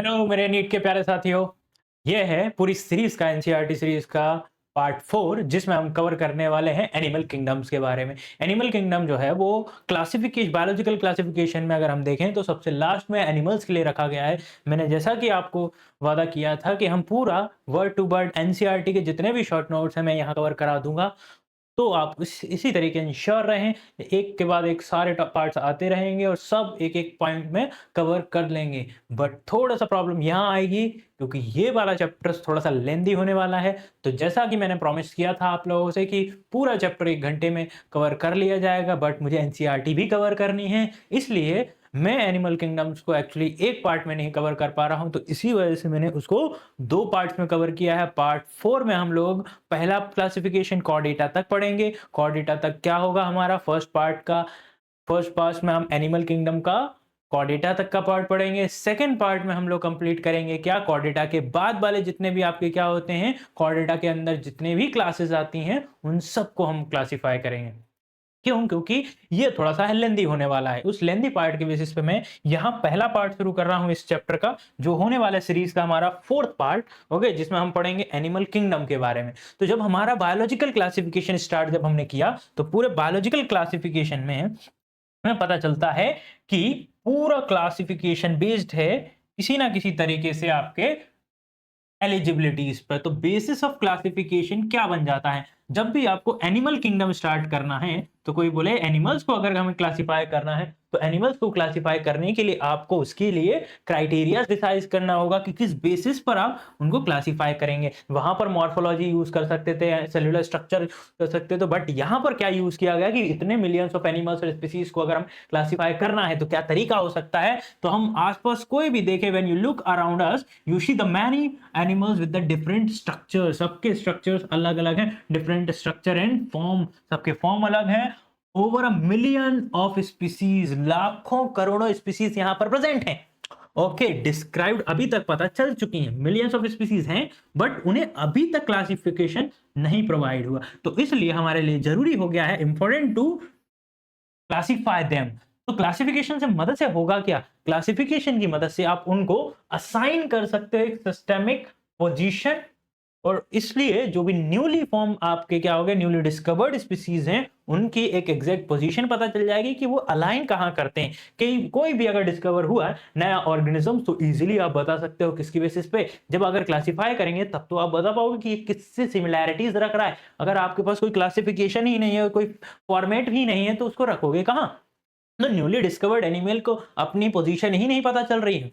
Hello मेरे NEET के प्यारे साथियों। ये है पूरी सीरीज का एनसीईआरटी सीरीज का पार्ट 4 जिसमें हम कवर करने वाले हैं एनिमल किंगडम्स के बारे में। एनिमल किंगडम जो है वो क्लासिफिकेशन बायोलॉजिकल क्लासिफिकेशन में अगर हम देखें तो सबसे लास्ट में एनिमल्स के लिए रखा गया है। मैंने जैसा कि आपको वादा किया था कि हम पूरा वर्ड टू वर्ड एनसीईआरटी के जितने भी शॉर्ट नोट्स हैं मैं यहाँ कवर करा दूंगा। तो आप इसी तरीके इंश्योर रहें, एक के बाद एक सारे पार्ट्स आते रहेंगे और सब एक एक पॉइंट में कवर कर लेंगे। बट थोड़ा सा प्रॉब्लम यहाँ आएगी क्योंकि ये वाला चैप्टर थोड़ा सा लेंदी होने वाला है। तो जैसा कि मैंने प्रॉमिस किया था आप लोगों से कि पूरा चैप्टर 1 घंटे में कवर कर लिया जाएगा, बट मुझे एनसीईआरटी भी कवर करनी है। इसलिए मैं एनिमल किंगडम्स को एक्चुअली एक पार्ट में नहीं कवर कर पा रहा हूं, तो इसी वजह से मैंने उसको दो पार्ट्स में कवर किया है। पार्ट 4 में हम लोग पहला क्लासिफिकेशन कॉर्डेटा तक पढ़ेंगे। कॉर्डेटा तक क्या होगा हमारा फर्स्ट पार्ट का, फर्स्ट पार्ट में हम एनिमल किंगडम का कॉर्डेटा तक का पार्ट पढ़ेंगे। सेकंड पार्ट में हम लोग कंप्लीट करेंगे क्या, कॉर्डेटा के बाद वाले जितने भी आपके क्या होते हैं, कॉर्डेटा के अंदर जितने भी क्लासेस आती हैं उन सबको हम क्लासिफाई करेंगे। क्यों? क्योंकि ये थोड़ा सा लेंदी होने वाला है। उस लेंदी पार्ट के बेसिस पे मैं यहाँ पहला पार्ट शुरू कर रहा हूँ इस चैप्टर का, जो होने वाला सीरीज का हमारा फोर्थ पार्ट, ओके, जिसमें हम पढ़ेंगे एनिमल किंगडम के बारे में। तो जब हमारा बायोलॉजिकल क्लासिफिकेशन स्टार्ट जब हमने किया तो पूरे बायोलॉजिकल क्लासिफिकेशन में हमें पता चलता है कि पूरा क्लासिफिकेशन बेस्ड है किसी ना किसी तरीके से आपके एलिजिबिलिटीज पर। तो बेसिस ऑफ क्लासिफिकेशन क्या बन जाता है, जब भी आपको एनिमल किंगडम स्टार्ट करना है तो कोई बोले एनिमल्स को अगर हमें क्लासिफाई करना है तो एनिमल्स को क्लासिफाई करने के लिए आपको उसके लिए क्राइटेरिया डिसाइड करना होगा कि किस बेसिस पर आप उनको क्लासिफाई करेंगे। वहां पर मॉर्फोलॉजी यूज कर सकते थे, सेलुलर स्ट्रक्चर कर सकते थे, बट यहां पर क्या यूज किया गया कि इतने मिलियंस ऑफ एनिमल्स और स्पीसीज को अगर हम क्लासिफाई करना है तो क्या तरीका हो सकता है। तो हम आसपास कोई भी देखे, when you look around us you see the many animals with the different structure, सबके स्ट्रक्चर्स अलग अलग हैं, डिफरेंट स्ट्रक्चर एंड फॉर्म, सबके फॉर्म अलग हैं। Over a million of species, लाखों करोड़ों स्पीसीज यहां पर प्रेजेंट हैं। ओके, डिस्क्राइब्ड अभी तक पता चल चुकी हैं, मिलियंस ऑफ स्पीसीज हैं, बट उन्हें अभी तक क्लासिफिकेशन नहीं प्रोवाइड हुआ। तो इसलिए हमारे लिए जरूरी हो गया है, इंपॉर्टेंट टू क्लासिफाई देम। तो क्लासिफिकेशन से मदद से होगा क्या, क्लासिफिकेशन की मदद से आप उनको असाइन कर सकते हो एक सिस्टेमिक पोजीशन, और इसलिए जो भी न्यूली फॉर्म आपके क्या हो गए, न्यूली डिस्कवर्ड स्पीसीज हैं, उनकी एक एग्जैक्ट पोजीशन पता चल जाएगी कि वो अलाइन कहां करते हैं। कि कोई भी अगर डिस्कवर हुआ है नया ऑर्गेनिज्म तो इजीली आप बता सकते हो किसकी बेसिस पे, जब अगर क्लासिफाई करेंगे तब तो आप बता पाओगे कि ये किससे सिमिलैरिटीज रख रहा है। अगर आपके पास कोई क्लासिफिकेशन ही नहीं है, कोई फॉर्मेट ही नहीं है, तो उसको रखोगे कहां। तो न्यूली डिस्कवर्ड एनिमल को अपनी पोजीशन ही नहीं पता चल रही है।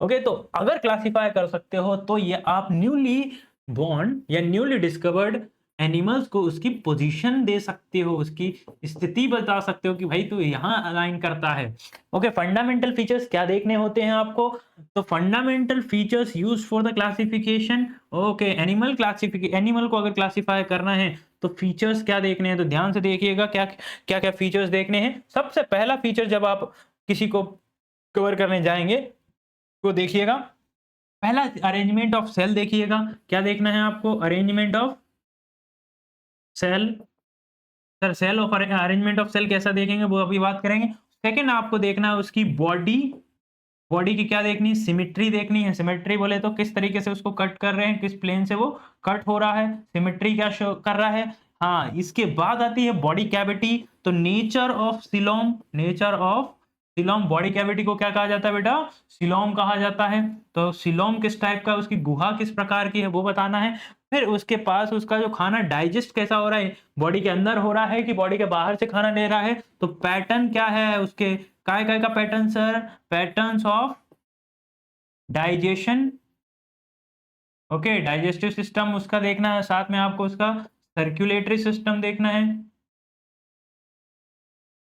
ओके, तो अगर क्लासिफाई कर सकते हो तो ये आप न्यूली बॉर्न या न्यूली डिस्कवर्ड एनिमल्स को उसकी पोजीशन दे सकते हो, उसकी स्थिति बता सकते हो कि भाई तू यहां अलाइन करता है। ओके, फंडामेंटल फीचर्स क्या देखने होते हैं आपको, तो fundamental features used for the classification. Okay, animal को अगर क्लासिफाई करना है तो फीचर्स क्या देखने हैं, तो ध्यान से देखिएगा क्या क्या क्या फीचर्स देखने हैं। सबसे पहला फीचर जब आप किसी को कवर करने जाएंगे तो देखिएगा, पहला अरेंजमेंट ऑफ सेल देखिएगा। क्या देखना है आपको, arrangement of cell. Sir cell of arrangement of cell कैसा देखेंगे वो अभी बात करेंगे। सेकंड आपको देखना है उसकी बॉडी, बॉडी की क्या देखनी है, सिमेट्री देखनी है। सिमेट्री बोले तो किस तरीके से उसको कट कर रहे हैं, किस प्लेन से वो कट हो रहा है, सिमेट्री क्या शो कर रहा है। हाँ, इसके बाद आती है बॉडी कैविटी। तो nature of coelom, nature of coelom, body cavity को क्या कहा जाता है बेटा, सिलोम कहा जाता है। तो सिलोम किस टाइप का, उसकी गुहा किस प्रकार की है वो बताना है। फिर उसके पास उसका जो खाना डाइजेस्ट कैसा हो रहा है, बॉडी के अंदर हो रहा है कि बॉडी के बाहर से खाना ले रहा है। तो पैटर्न क्या है उसके, काय काय का pattern sir, patterns of digestion. Okay, digestive system उसका देखना है, साथ में आपको उसका सर्कुलेटरी सिस्टम देखना है,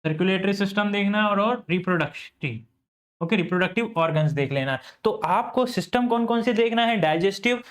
सर्कुलेटरी सिस्टम देखना है, और रिप्रोडक्टिव। ओके, रिप्रोडक्टिव ऑर्गन्स देख लेना है। तो आपको सिस्टम कौन कौन से देखना है, डाइजेस्टिव,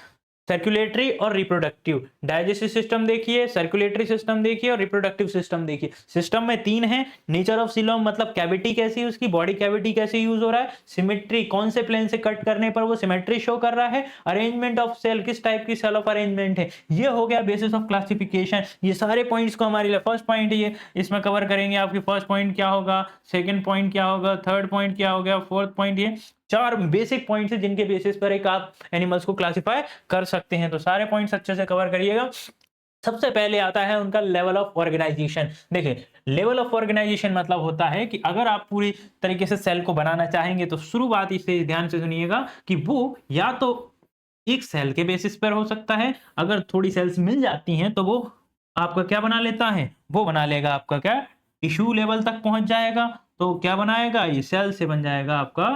सर्कुलेटरी और रिप्रोडक्टिव। डाइजेस्टिव सिस्टम देखिए, सर्कुलेटरी सिस्टम देखिए और रिप्रोडक्टिव सिस्टम देखिए। सिस्टम में तीन है, नेचर ऑफ सिलोम मतलब कैविटी कैसी है उसकी, बॉडी कैविटी कैसे यूज हो रहा है, सिमेट्री कौन से प्लेन से कट करने पर वो सिमेट्री शो कर रहा है, अरेंजमेंट ऑफ सेल किस टाइप की सेल ऑफ अरेंजमेंट है। ये हो गया बेसिस ऑफ क्लासिफिकेशन। ये सारे पॉइंट्स को हमारे लिए फर्स्ट पॉइंट ये इसमें कवर करेंगे। आपकी फर्स्ट पॉइंट क्या होगा, सेकंड पॉइंट क्या होगा, थर्ड पॉइंट क्या हो गया, फोर्थ पॉइंट ये 4 बेसिक पॉइंट्स हैं जिनके बेसिस पर एक आप एनिमल्स को क्लासिफाई कर सकते हैं। तो सारे पॉइंट्स अच्छे से कवर करिएगा। सबसे पहले आता है उनका लेवल ऑफ ऑर्गेनाइजेशन। देखिए, लेवल ऑफ ऑर्गेनाइजेशन मतलब होता है कि अगर आप पूरी तरीके से सेल को बनाना चाहेंगे तो शुरुआत इसे ध्यान से सुनिएगा कि वो या तो एक सेल के बेसिस पर हो सकता है, अगर थोड़ी सेल्स मिल जाती हैं तो वो आपका क्या बना लेता है, वो बना लेगा आपका क्या, टिश्यू लेवल तक पहुंच जाएगा। तो क्या बनाएगा, ये सेल से बन जाएगा आपका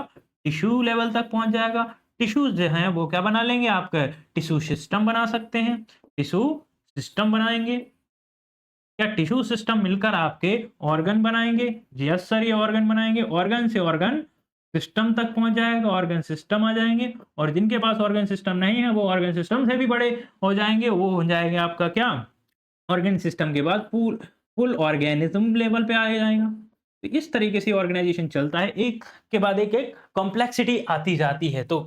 टिश्यू लेवल तक पहुंच जाएगा। टिश्यूज जो हैं वो क्या बना लेंगे, आपका टिश्यू सिस्टम बना सकते हैं, टिश्यू सिस्टम बनाएंगे। क्या टिश्यू सिस्टम मिलकर आपके ऑर्गन बनाएंगे? यस सर, ये ऑर्गन बनाएंगे। ऑर्गन से ऑर्गन सिस्टम तक पहुंच जाएगा, ऑर्गन सिस्टम आ जाएंगे। और जिनके पास ऑर्गन सिस्टम नहीं है वो ऑर्गन सिस्टम से भी बड़े हो जाएंगे, वो हो जाएंगे आपका क्या, ऑर्गन सिस्टम के बाद फुल ऑर्गेनिज्म लेवल पे आ जाएगा। तो इस तरीके से ऑर्गेनाइजेशन चलता है, एक के बाद एक कॉम्प्लेक्सिटी आती जाती है। तो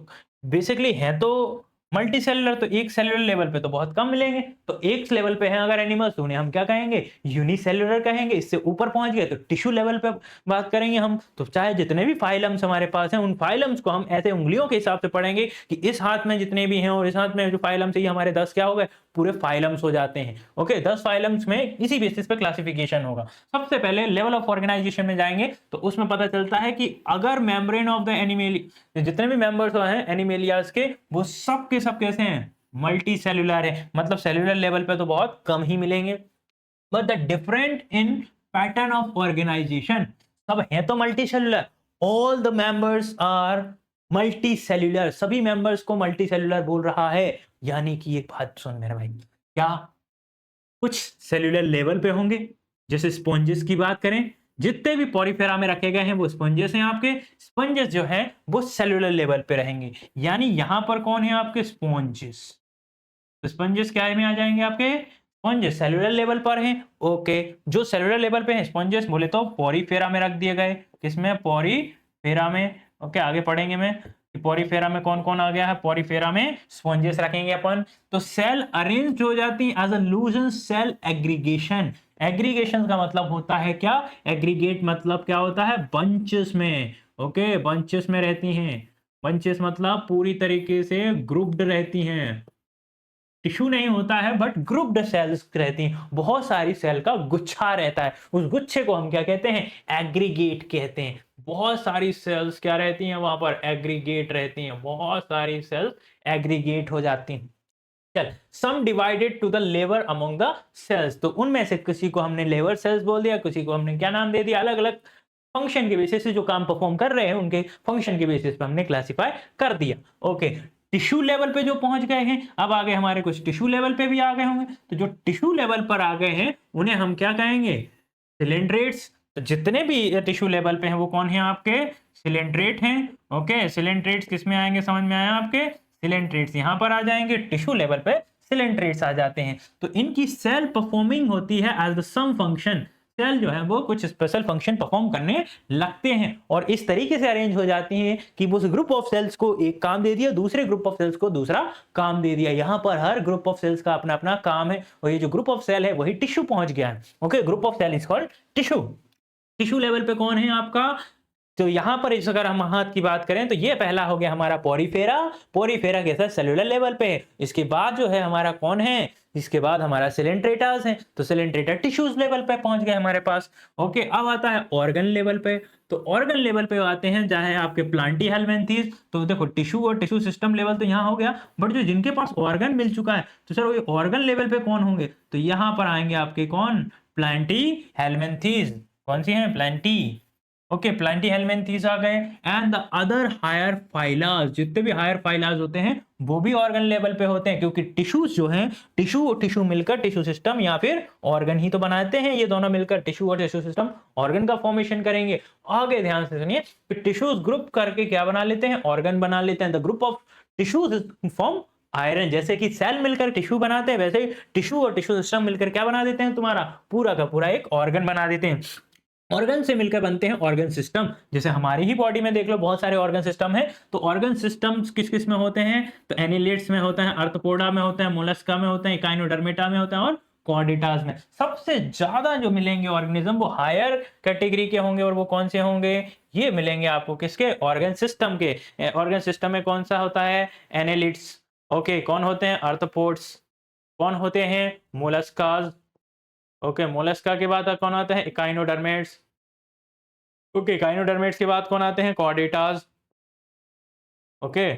बेसिकली है तो मल्टी सेलुलर, तो एक सेलुलर लेवल पे तो बहुत कम मिलेंगे। तो एक लेवल पे हैं अगर एनिमल्स, तो उन्हें हम क्या कहेंगे, यूनिसेलुलर कहेंगे। इससे ऊपर पहुंच गए तो टिश्यू लेवल पे बात करेंगे हम। तो चाहे जितने भी फाइलम्स हमारे पास हैं, उन फाइलम्स को हम ऐसे उंगलियों के हिसाब से पढ़ेंगे कि इस हाथ में जितने भी हैं और इस हाथ में जो फाइलम्स है, ये हमारे 10 क्या हो गए, पूरे फाइलम्स हो जाते हैं। ओके, 10 फाइलम्स में इसी बेसिस पे क्लासिफिकेशन होगा। सबसे पहले लेवल ऑफ ऑर्गेनाइजेशन में जाएंगे तो उसमें पता चलता है कि अगर मेम्ब्रेन ऑफ द एनिमेली, जितने भी मेंबर्स हैं एनिमेलियाज के, वो सब के सब कैसे हैं, मल्टी सेलुलर है। मतलब सेलुलर लेवल पे तो बहुत कम ही मिलेंगे, but the different in pattern of organisation, सब हैं तो multi cellular. All the members are multi cellular, सभी मेंबर्स को मल्टी सेलुलर बोल रहा है। यानी कि एक बात सुन मेरे भाई, क्या कुछ सेलुलर लेवल पे होंगे, जैसे स्पॉन्जेस की बात करें, जितने भी पॉरीफेरा में रखे गए हैं वो स्पंजेस हैं आपके। स्पंजेस जो है वो सेलुलर लेवल पे रहेंगे। यानी यहां पर कौन है आपके, स्पॉन्जेस। तो स्पंजेस क्या में आ जाएंगे आपके, स्पंजेस सेलुलर लेवल पर हैं। ओके, जो सेलुलर लेवल पे हैं स्पंजेस बोले तो पॉरीफेरा में रख दिए गए, किसमें, पॉरीफेरा में। ओके, आगे पढ़ेंगे में पॉरीफेरा में कौन कौन आ गया है। पॉरीफेरा में स्पंजेस रखेंगे अपन। तो सेल अरेंज हो जाती है as a loose cell aggregation. Aggregation का मतलब होता है क्या, एग्रीगेट मतलब क्या होता है, बंचेस में। ओके, बंचेस में रहती हैं। बंचेस मतलब पूरी तरीके से ग्रुप्ड रहती हैं। टिश्यू नहीं होता है बट ग्रुप्ड सेल्स रहती हैं, बहुत सारी सेल का गुच्छा रहता है। उस गुच्छे को हम क्या कहते हैं, एग्रीगेट कहते हैं। बहुत सारी सेल्स क्या रहती हैं वहां पर, एग्रीगेट रहती हैं। बहुत सारी सेल्स एग्रीगेट हो जाती हैं। चल, सम डिवाइडेड टू द लेवर अमंग द सेल्स, तो उनमें से किसी को हमने लेवर सेल्स बोल दिया, किसी को हमने क्या नाम दे दिया, अलग अलग फंक्शन के बेसिस से जो काम परफॉर्म कर रहे हैं उनके फंक्शन के बेसिस पे हमने क्लासिफाई कर दिया। ओके, टिश्यू लेवल पे जो पहुंच गए हैं, अब आगे हमारे कुछ टिश्यू लेवल पे भी आ गए होंगे। तो जो टिश्यू लेवल पर आ गए हैं उन्हें हम क्या कहेंगे, सिलेंड्रेट्स। तो जितने भी टिश्यू लेवल पे हैं वो कौन है आपके, सिलेंड्रेट हैं। ओके, सिलेंड्रेट्स किस में आएंगे, समझ में आया आपके, सिलेंट्रेट्स यहां पर आ जाएंगे, टिश्यू लेवल पे सिलेंट्रेट्स आ जाते हैं। तो इनकी सेल परफॉर्मिंग होती है as the some function. Cell जो है वो कुछ स्पेशल फंक्शन परफॉर्म करने लगते हैं और इस तरीके से अरेंज हो जाती हैं कि उस ग्रुप ऑफ सेल्स को एक काम दे दिया, दूसरे ग्रुप ऑफ सेल्स को दूसरा काम दे दिया। यहां पर हर ग्रुप ऑफ सेल्स का अपना अपना काम है और ये जो ग्रुप ऑफ सेल है वही टिश्यू पहुंच गया है। ओके, group of cell is called tissue. Tissue level पे कौन है आपका, तो यहां पर इस अगर हम हाथ की बात करें तो ये पहला हो गया हमारा पॉरीफेरा। पॉरीफेरा कैसा, सेलुलर लेवल पे है। इसके बाद जो है हमारा कौन है, इसके बाद हमारा सिलेंट्रेटास है। तो सिलेंट्रेटा टिश्यूज लेवल पे पहुंच गए हमारे पास। ओके, अब आता है ऑर्गन लेवल पे। तो ऑर्गन लेवल पे आते हैं चाहे आपके प्लांटी हेलमिन्थीज। तो देखो टिश्यू और टिश्यू सिस्टम लेवल तो यहाँ हो गया, बट जो जिनके पास ऑर्गन मिल चुका है तो सर वो ऑर्गन लेवल पे कौन होंगे, तो यहाँ पर आएंगे आपके कौन, प्लांटी हेलमिन्थीज। कौन सी है, प्लांटी। ओके, प्लांटी हेलमिन्थीज आ गए। एंड द अदर हायर फाइलास, जितने भी हायर फाइलास होते हैं वो भी ऑर्गन लेवल पे होते हैं, क्योंकि टिश्यूज जो हैं, टिश्यू और टिश्यू मिलकर टिश्यू सिस्टम या फिर ऑर्गन ही तो बनाते हैं। ये दोनों मिलकर टिश्यू और टिश्यू सिस्टम ऑर्गन का फॉर्मेशन करेंगे। आगे ध्यान से सुनिए, टिश्यूज ग्रुप करके क्या बना लेते हैं, ऑर्गन बना लेते हैं। The group of tissues form iron. जैसे कि सेल मिलकर टिश्यू बनाते हैं, वैसे ही टिश्यू और टिश्यू सिस्टम मिलकर क्या बना देते हैं, तुम्हारा पूरा का पूरा एक ऑर्गन बना देते हैं। ऑर्गन से मिलकर बनते हैं ऑर्गन सिस्टम। जैसे हमारी ही बॉडी में देख लो बहुत सारे ऑर्गन सिस्टम है। तो ऑर्गन सिस्टम्स किस किस में होते हैं, तो एनिलेट्स में होते हैं, आर्थ्रोपोडा में होते हैं, मोलस्का में होते हैं, इकाइनोडर्मेटा में होते हैं और कॉर्डिटास में। सबसे ज्यादा जो मिलेंगे ऑर्गेनिज्म वो हायर कैटेगरी के होंगे, और वो कौन से होंगे, ये मिलेंगे आपको किसके, ऑर्गन सिस्टम के। ऑर्गन सिस्टम में कौन सा होता है, एनेलिड्स, ओके, कौन होते हैं, आर्थ्रोपोड्स, कौन होते हैं, मोलस्कास, ओके, मोलस्का के बाद कौन आता है, इकाइनोडर्मेट्स, ओके, इकाइनोडर्मेट्स के बाद कौन आते हैं, कॉर्डेटास, ओके,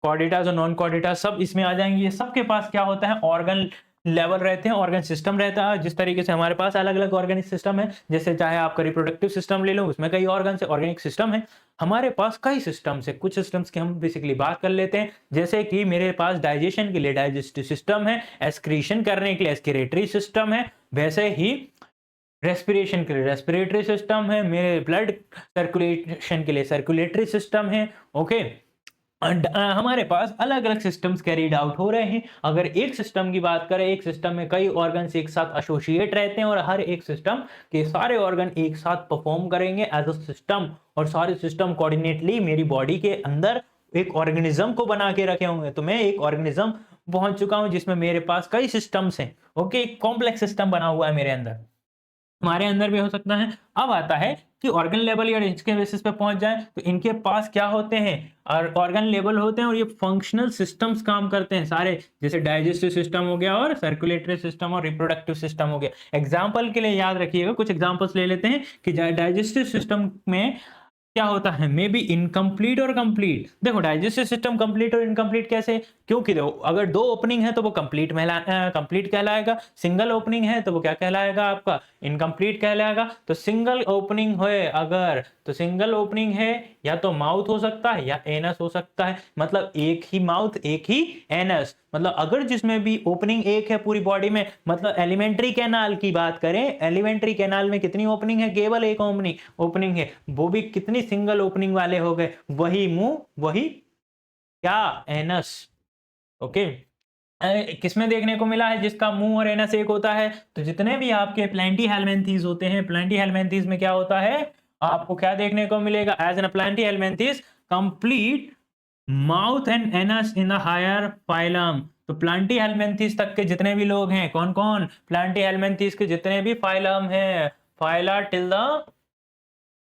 कॉर्डेटास और नॉन कॉर्डेटास सब इसमें आ जाएंगे। ये सबके पास क्या होता है, ऑर्गन लेवल रहते हैं, ऑर्गन सिस्टम रहता है। जिस तरीके से हमारे पास अलग अलग ऑर्गेनिक सिस्टम है, जैसे चाहे आपका रिप्रोडक्टिव सिस्टम ले लो, उसमें कई ऑर्गन से ऑर्गेनिक सिस्टम है। हमारे पास कई सिस्टम्स है, कुछ सिस्टम्स की हम बेसिकली बात कर लेते हैं। जैसे कि मेरे पास डाइजेशन के लिए डाइजेस्टिव सिस्टम है, एक्सक्रीशन करने के लिए एक्सक्रीटरी सिस्टम है, वैसे ही रेस्पिरेशन के लिए रेस्पिरेटरी सिस्टम है, मेरे ब्लड सर्कुलेशन के लिए सर्कुलेटरी सिस्टम है, ओके। हमारे पास अलग अलग सिस्टम्स कैरीड आउट हो रहे हैं। अगर एक सिस्टम की बात करें, एक सिस्टम में कई ऑर्गन्स एक साथ एसोसिएट रहते हैं, और हर एक सिस्टम के सारे ऑर्गन एक साथ परफॉर्म करेंगे एज अ सिस्टम, और सारे सिस्टम कोऑर्डिनेटली मेरी बॉडी के अंदर एक ऑर्गेनिज्म को बना के रखे होंगे। तो मैं एक ऑर्गेनिज्म पहुंच चुका हूं जिसमें मेरे पास कई सिस्टम्स हैं, ओके, एक कॉम्प्लेक्स सिस्टम बना हुआ है मेरे अंदर, हमारे अंदर भी हो सकता है। अब आता है कि ऑर्गन लेवल या इसके बेसिस पे पहुंच जाए तो इनके पास क्या होते हैं, और ऑर्गन लेवल होते हैं, और ये फंक्शनल सिस्टम्स काम करते हैं सारे, जैसे डाइजेस्टिव सिस्टम हो गया, और सर्कुलेटरी सिस्टम, और रिप्रोडक्टिव सिस्टम हो गया। एग्जांपल के लिए याद रखिएगा, कुछ एग्जांपल्स ले लेते हैं कि डाइजेस्टिव सिस्टम में क्या होता है, मे बी इनकम्प्लीट और कंप्लीट। देखो डाइजेस्टिव सिस्टम कंप्लीट और इनकम्प्लीट कैसे, क्योंकि देखो अगर दो ओपनिंग है तो वो कंप्लीट कंप्लीट कहलाएगा, सिंगल ओपनिंग है तो वो क्या कहलाएगा, आपका इनकम्प्लीट कहलाएगा। तो सिंगल ओपनिंग है अगर, तो सिंगल ओपनिंग है या तो माउथ हो सकता है या एनस हो सकता है, मतलब एक ही माउथ एक ही एनस। मतलब अगर जिसमें भी ओपनिंग एक है पूरी बॉडी में, मतलब एलिमेंट्री कैनाल की बात करें, एलिमेंट्री कैनाल में कितनी ओपनिंग है, केवल एक ओपनिंग है, वो भी कितनी सिंगल ओपनिंग वाले हो गए, वही मुंह वही क्या, एनस, ओके। किसमें देखने को मिला है जिसका मुंह और एनस एक होता है, तो जितने भी आपके प्लेंटी हेलमिंथीज होते हैं, प्लेंटी हेलमिंथीज में क्या होता है, आपको क्या देखने को मिलेगा, as an platyhelminthes complete mouth and anus in the higher phylum. तो प्लांटी हेलमिंथीज तक के जितने भी लोग हैं, कौन कौन, प्लांटी हेलमिंथीज के जितने भी फाइलम है, phyla till the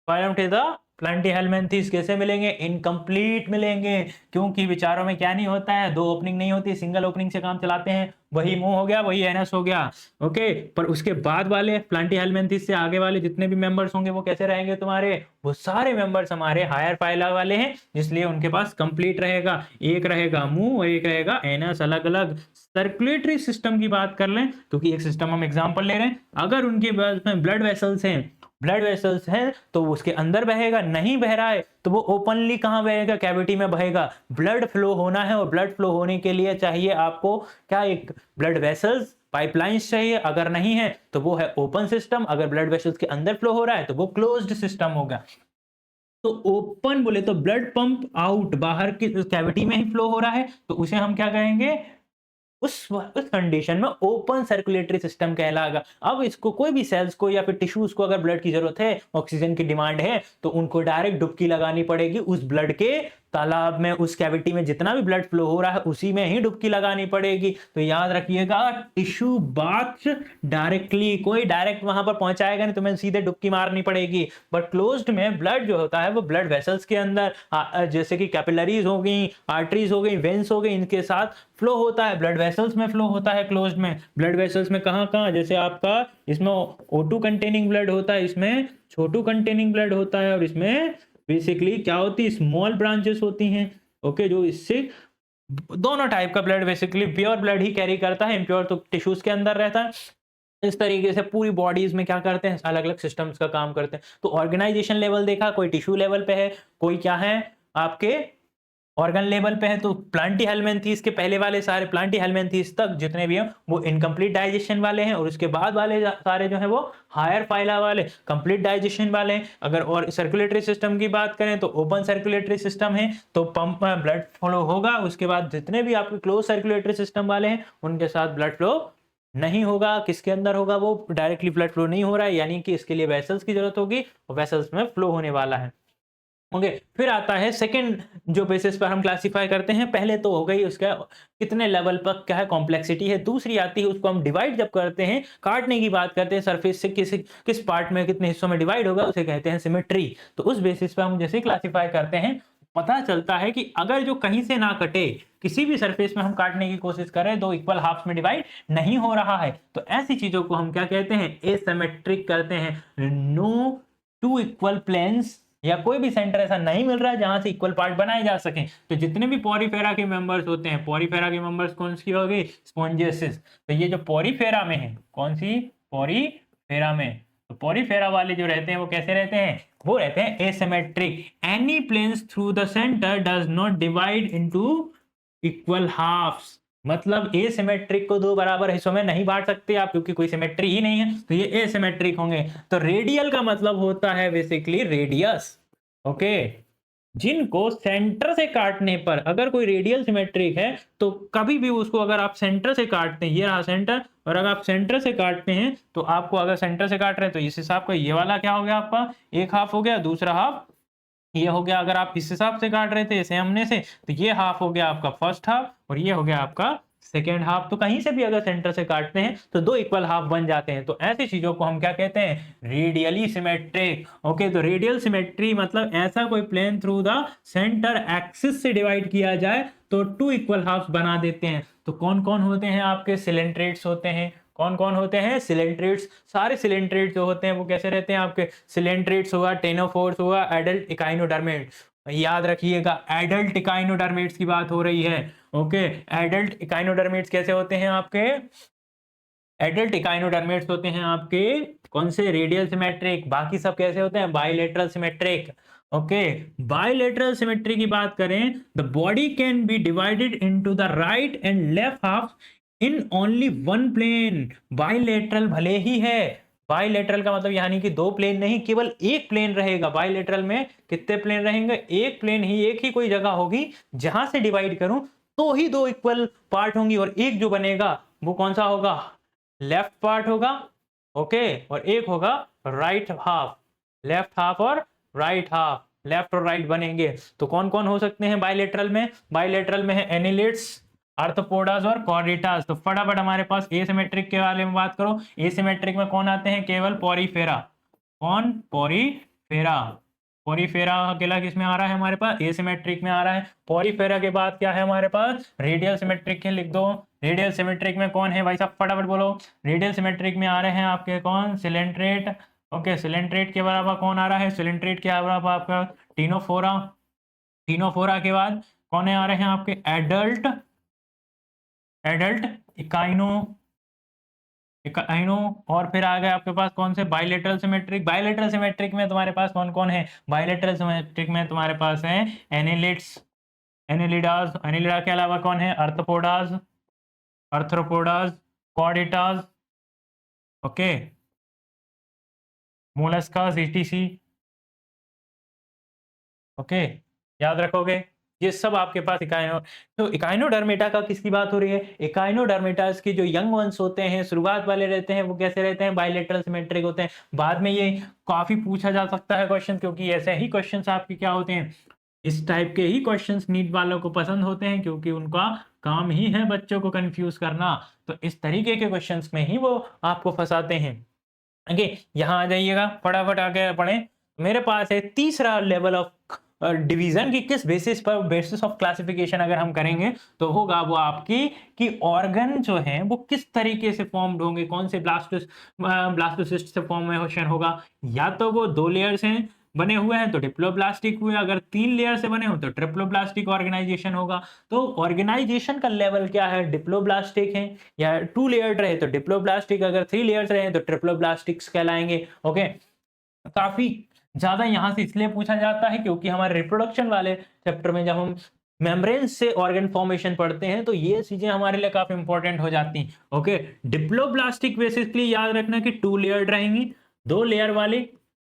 phylum till the Plantae helminths कैसे मिलेंगे, इनकम्प्लीट मिलेंगे, क्योंकि विचारों में क्या नहीं होता है, दो ओपनिंग नहीं होती, सिंगल ओपनिंग से काम चलाते हैं। वही मुंह हो गया, वही एनस हो गया, ओके। पर उसके बाद वाले प्लांटी हेलमिंथीज से आगे वाले जितने भी मेंबर्स होंगे वो कैसे रहेंगे तुम्हारे, वो सारे मेंबर्स हमारे हायर फाइला वाले हैं, इसलिए उनके पास कंप्लीट रहेगा, एक रहेगा मुंह और एक रहेगा एनस, अलग अलग। सर्कुलेटरी सिस्टम की बात कर लें, क्योंकि एक सिस्टम हम एग्जांपल ले रहे हैं, अगर उनके पास में ब्लड वेसल्स हैं, ब्लड वेसल्स है तो उसके अंदर बहेगा, नहीं बह रहा है तो वो ओपनली कहां बहेगा, कैविटी में बहेगा। ब्लड फ्लो होना है, और ब्लड फ्लो होने के लिए चाहिए आपको क्या, एक ब्लड वेसल्स पाइपलाइंस चाहिए, अगर नहीं है तो वो है ओपन सिस्टम, अगर ब्लड वेसल्स के अंदर फ्लो हो रहा है तो वो क्लोज्ड सिस्टम होगा। तो ओपन बोले तो ब्लड पंप आउट, बाहर की कैविटी में ही फ्लो हो रहा है, तो उसे हम क्या कहेंगे, उस कंडीशन में ओपन सर्कुलेटरी सिस्टम कहलाएगा। अब इसको कोई भी सेल्स को या फिर टिश्यूज को अगर ब्लड की जरूरत है, ऑक्सीजन की डिमांड है, तो उनको डायरेक्ट डुबकी लगानी पड़ेगी उस ब्लड के तालाब में, उस कैविटी में जितना भी ब्लड फ्लो हो रहा है उसी में ही डुबकी लगानी पड़ेगी। तो याद रखिएगा, टिश्यू बाथ डायरेक्टली कोई डायरेक्ट वहां पर पहुंचाएगा नहीं, तुम्हें सीधे डुबकी मारनी पड़ेगी। बट क्लोज्ड में ब्लड जो होता है वो ब्लड वेसल्स के अंदर, जैसे कि कैपिलरीज हो गई, आर्टरीज हो गई, वेन्स हो गई, इनके साथ फ्लो होता है, ब्लड वेसल्स में फ्लो होता है क्लोज्ड में। ब्लड वेसल्स में कहां कहां, जैसे आपका इसमें O2 कंटेनिंग ब्लड होता है, इसमें छोटू कंटेनिंग ब्लड होता है, और इसमें बेसिकली क्या होती है, स्मॉल ब्रांचेस होती हैं, ओके, जो इससे दोनों टाइप का ब्लड बेसिकली प्योर ब्लड ही कैरी करता है, इम्प्योर तो टिश्यूज के अंदर रहता है। इस तरीके से पूरी बॉडीज में क्या करते हैं, अलग अलग सिस्टम्स का काम करते हैं। तो ऑर्गेनाइजेशन लेवल देखा, कोई टिश्यू लेवल पे है, कोई क्या है आपके ऑर्गन लेवल पे है। तो प्लांटी हेलमिंथीज के पहले वाले सारे प्लांटी हेलमिंथीज तक जितने भी हैं वो इनकम्प्लीट डाइजेशन वाले हैं, और उसके बाद वाले सारे जो है वो हायर फाइला वाले कंप्लीट डाइजेशन वाले हैं। अगर और सर्कुलेटरी सिस्टम की बात करें तो ओपन सर्कुलेटरी सिस्टम है, तो पंप में ब्लड फ्लो होगा, उसके बाद जितने भी आपके क्लोज सर्कुलेटरी सिस्टम वाले हैं उनके साथ ब्लड फ्लो नहीं होगा। किसके अंदर होगा, वो डायरेक्टली ब्लड फ्लो नहीं हो रहा है, यानी कि इसके लिए वेसल्स की जरूरत होगी, और वेसल्स में फ्लो होने वाला है। ओके, फिर आता है सेकंड जो बेसिस पर हम क्लासिफाई करते हैं। पहले तो हो गई उसका कितने लेवल पर क्या है कॉम्प्लेक्सिटी है। दूसरी आती है उसको हम डिवाइड जब करते हैं, काटने की बात करते हैं, सरफेस से किस पार्ट में कितने हिस्सों में डिवाइड होगा, उसे कहते हैं सिमेट्री। तो उस बेसिस पर हम जैसे क्लासिफाई करते हैं, पता चलता है कि अगर जो कहीं से ना कटे, किसी भी सरफेस में हम काटने की कोशिश करें, दो इक्वल हाफ्स में डिवाइड नहीं हो रहा है, तो ऐसी चीजों को हम क्या कहते हैं, एसिमेट्रिक कहते हैं। नो टू इक्वल प्लेन्स, या कोई भी सेंटर ऐसा नहीं मिल रहा है जहां से इक्वल पार्ट बनाए जा सके। तो जितने भी पॉरीफेरा के मेंबर्स होते हैं, पॉरीफेरा के मेंबर्स कौन सी हो गई, स्पॉन्जियसिस। तो ये जो पॉरीफेरा में है, कौन सी, पॉरीफेरा में, तो पॉरीफेरा वाले जो रहते हैं वो कैसे रहते हैं, वो रहते हैं asymmetric. Any planes through the centre does not divide into equal halves. मतलब एसिमेट्रिक को दो बराबर हिस्सों में नहीं बांट सकते आप, क्योंकि कोई सिमेट्री ही नहीं है, तो ये एसिमेट्रिक होंगे। तो रेडियल का मतलब होता है बेसिकली रेडियस। ओके, जिनको सेंटर से काटने पर, अगर कोई रेडियल सिमेट्रिक है तो कभी भी उसको अगर आप सेंटर से काटते हैं, ये रहा सेंटर, और अगर आप सेंटर से काटते हैं तो आपको, अगर सेंटर से काट रहे हैं तो इस हिसाब का ये वाला क्या हो गया आपका, एक हाफ हो गया, दूसरा हाफ ये हो गया। अगर आप इस हिसाब से काट रहे थे सामने से, तो ये हाफ हो गया आपका फर्स्ट हाफ, और ये हो गया आपका सेकेंड हाफ। तो कहीं से भी अगर सेंटर से काटते हैं तो दो इक्वल हाफ बन जाते हैं। तो ऐसी चीजों को हम क्या कहते हैं, रेडियली सिमेट्रिक। ओके, तो रेडियल सिमेट्री मतलब ऐसा कोई plane through the centre axis से डिवाइड किया जाए तो टू इक्वल हाफ बना देते हैं। तो कौन कौन होते हैं आपके, सिलेंट्रेट्स होते हैं। कौन कौन होते हैं, सिलेंट्रेट्स। सारे सिलेंट्रेट्स जो होते हैं वो कैसे रहते हैं आपके, सिलेंट्रेट्स हुआ, टेनोफोर्स हुआ, एडल्ट इकाइनोडर्मेट। याद रखिएगा, एडल्ट इकाइनोडर्मेट्स की बात हो रही है। ओके, एडल्ट इकाइनोडर्मेट्स कैसे होते हैं आपके, एडल्ट इकाइनोडर्मेट्स होते हैं आपके कौन से, रेडियल सिमेट्रिक। बाकी सब कैसे होते हैं, bilateral symmetric. Okay, bilateral symmetry की बात करें, the body can be divided into the right and left half in only one plane. Bilateral भले ही है, बाइलेटरल का मतलब यानी कि दो प्लेन नहीं, केवल एक प्लेन रहेगा। बाइलेटरल में कितने प्लेन रहेंगे, एक प्लेन ही, एक ही कोई जगह होगी जहां से डिवाइड करूं तो ही दो इक्वल पार्ट होंगी, और एक जो बनेगा वो कौन सा होगा, लेफ्ट पार्ट होगा। ओके, और एक होगा राइट हाफ, लेफ्ट हाफ और राइट हाफ, लेफ्ट और राइट बनेंगे। तो कौन कौन हो सकते हैं बाइलेटरल में, बाइलेटरल में है एनिलिड्स, आर्थ्रोपोडास और कॉर्डेटास। तो फटाफट हमारे पास एसिमेट्रिक के बारे में बात करो। एसिमेट्रिक में कौन आते हैं, केवल पॉरीफेरा। कौन, पॉरीफेरा। पॉरीफेरा अकेला किस में आ रहा है हमारे पास, एसिमेट्रिक में आ रहा है। पॉरीफेरा के बाद क्या है हमारे पास, रेडियल सिमेट्रिक के लिख दो। रेडियल सिमेट्रिक में कौन है भाई साहब, फटाफट बोलो। रेडियल सिमेट्रिक में आ रहे हैं आपके कौन, सिलेंट्रेट। ओके, सिलेंट्रेट के बराबर कौन आ रहा है, सिलेंट्रेट के बराबर आपका टीनोफोरा। टीनोफोरा के बाद कौन आ रहे हैं आपके, एडल्ट, एडल्ट इकाइनो, इकाइनो। और फिर आ गए आपके पास कौन से, बाइलेटरल सिमेट्रिक। बाइलेटरल सिमेट्रिक में तुम्हारे पास कौन कौन है, बाइलेटरल सिमेट्रिक में तुम्हारे पास है एनिलिड्स, एनिलिडास। एनिलिडा के अलावा कौन है, आर्थ्रोपोडास, आर्थ्रोपोडास, कॉर्डेटास। ओके, मोलस्कास, ईटीसी। ओके, याद रखोगे, ये सब आपके पास इकाइनो। तो इकाइनोडर्मेटा का किसकी बात हो रही है, इकाइनोडर्मेटास की जो यंग वंस होते हैं, शुरुआत वाले रहते हैं, वो कैसे रहते हैं, बाइलेटरल सिमेट्रिक होते हैं। बाद में ये काफी पूछा जा सकता है क्वेश्चन, क्योंकि ऐसे ही क्वेश्चंस आपके क्या होते हैं, इस टाइप के ही क्वेश्चंस नीट वालों को पसंद होते हैं, क्योंकि उनका काम ही है बच्चों को कंफ्यूज करना। तो इस तरीके के क्वेश्चंस में ही वो आपको फंसाते हैं। ओके, यहाँ आ जाइएगा, फटाफट आगे पढ़ें। मेरे पास है तीसरा लेवल ऑफ डिवीजन की, किस बेसिस पर, बेसिस ऑफ क्लासिफिकेशन अगर हम करेंगे तो होगा वो आपकी कि ऑर्गन जो है वो किस तरीके से फॉर्म्ड होंगे, कौन से ब्लास्टोसिस्ट से फॉर्मेशन होगा। या तो वो दो लेयर से बने हुए हैं तो डिप्लोब्लास्टिक हुए, अगर तीन लेयर से बने हो तो ट्रिप्लोब्लास्टिक ऑर्गेनाइजेशन होगा। तो ऑर्गेनाइजेशन का लेवल क्या है, डिप्लोब्लास्टिक है, या टू लेयर्ड रहे तो डिप्लोब्लास्टिक, अगर थ्री लेयर्स रहे तो ट्रिप्लोब्लास्टिक्स कहलाएंगे। ओके, काफी ज्यादा यहां से इसलिए पूछा जाता है क्योंकि हमारे रिप्रोडक्शन वाले चैप्टर में जब हम मेम्ब्रेन से ऑर्गन फॉर्मेशन पढ़ते हैं तो ये चीजें हमारे लिए काफी इंपॉर्टेंट हो जाती हैं। ओके, डिप्लोब्लास्टिक बेसिकली याद रखना कि टू लेयर्ड रहेंगी, दो लेयर वाली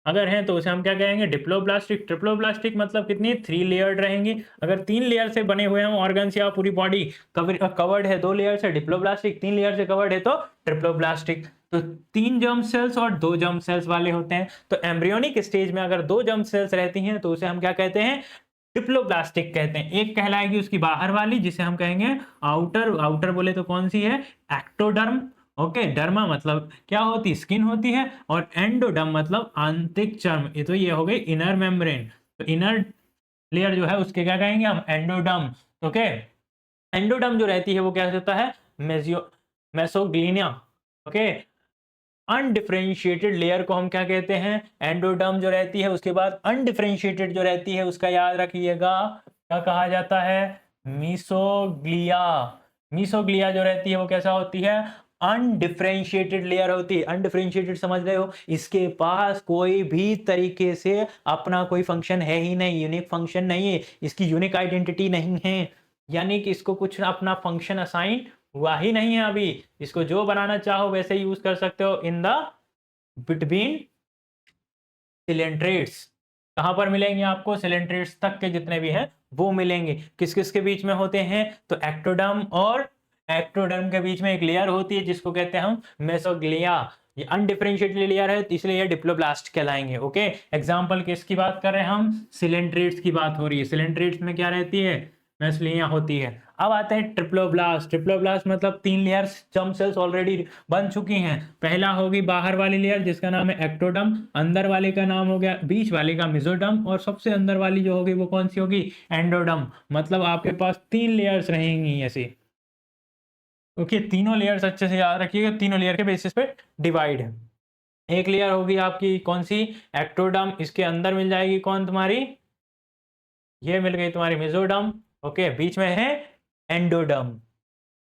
अगर हैं तो उसे हम क्या कहेंगे, डिप्लोब्लास्टिक। ट्रिप्लोब्लास्टिक मतलब कितनी, 3 लेयर्ड रहेंगी। अगर 3 लेयर से बने हुए हैं ऑर्गन्स या पूरी बॉडी कवर्ड है 2 लेयर से, डिप्लोब्लास्टिक। 3 लेयर से कवर्ड है तो ट्रिप्लोब्लास्टिक। तो 3 जर्म सेल्स और 2 जर्म सेल्स वाले होते हैं। तो एम्ब्रियोनिक स्टेज में अगर 2 जर्म सेल्स रहती हैं तो उसे हम क्या कहते हैं, डिप्लोब्लास्टिक कहते हैं। एक कहलाएगी उसकी बाहर वाली, जिसे हम कहेंगे आउटर। आउटर बोले तो कौन सी है, एक्टोडर्म। ओके, डर्मा मतलब क्या होती, स्किन होती है, और एंडोडर्म मतलब आंतरिक चर्म। ये तो ये हो गई इनर मेम्ब्रेन। तो इनर लेयर जो है उसके क्या कहेंगे हम, एंडोडर्म। ओके, एंडोडर्म जो रहती है वो क्या होता है, मेसोग्लिनिया। ओके, अनडिफरेंशिएटेड लेयर को हम क्या कहते हैं, एंडोडर्म जो रहती है। उसके बाद अनडिफरेंशिएटेड जो रहती है उसका याद रखिएगा क्या कहा जाता है, मीसोग्लिया। मीसोग्लिया जो रहती है वो कैसा होती है, अनडिफरेंशिएटेड लेयर होती है। अनडिफरेंशिएटेड समझ रहे हो, इसके पास कोई भी तरीके से अपना कोई फंक्शन है ही नहीं, यूनिक फंक्शन नहीं है, इसकी यूनिक आइडेंटिटी नहीं है, यानी कि इसको कुछ अपना फंक्शन असाइन हुआ ही नहीं है अभी। इसको जो बनाना चाहो वैसे यूज कर सकते हो इन द बिटवीन सिलेंट्रेट्स। कहां पर मिलेंगे आपको, सिलेंट्रेट्स तक के जितने भी हैं वो मिलेंगे। किस किस के बीच में होते हैं, तो एक्टोडर्म और एक्टोडर्म के बीच में एक लेयर होती है जिसको कहते हैं हम मेसोग्लिया। ये अनडिफरेंशिएटेड लेयर है इसलिए ये डिप्लोब्लास्ट कहलाएंगे। ओके, एग्जांपल किसकी बात कर रहे हैं हम, सिलेंट्रेट्स की बात हो रही है। सिलेंट्रेट्स में क्या रहती है, मेसोग्लिया होती है। अब आते हैं ट्रिप्लोब्लास्ट। ट्रिप्लोब्लास्ट मतलब 3 लेयर्स जर्म सेल्स ऑलरेडी बन चुकी हैं। पहला होगी बाहर वाली लेयर जिसका नाम है एक्टोडर्म, अंदर वाले का नाम हो गया, बीच वाले का मेसोडर्म, और सबसे अंदर वाली जो होगी वो कौन सी होगी, एंडोडर्म। मतलब आपके पास 3 लेयर्स रहेंगी ऐसे। ओके, तीनों लेयर्स अच्छे से याद रखिएगा, तीनों लेयर के बेसिस पे डिवाइड है। एक लेयर होगी आपकी कौन सी, एक्टोडर्म, इसके अंदर मिल जाएगी कौन तुम्हारी, ये मिल गई तुम्हारी मेसोडर्म। ओके, बीच में है एंडोडर्म।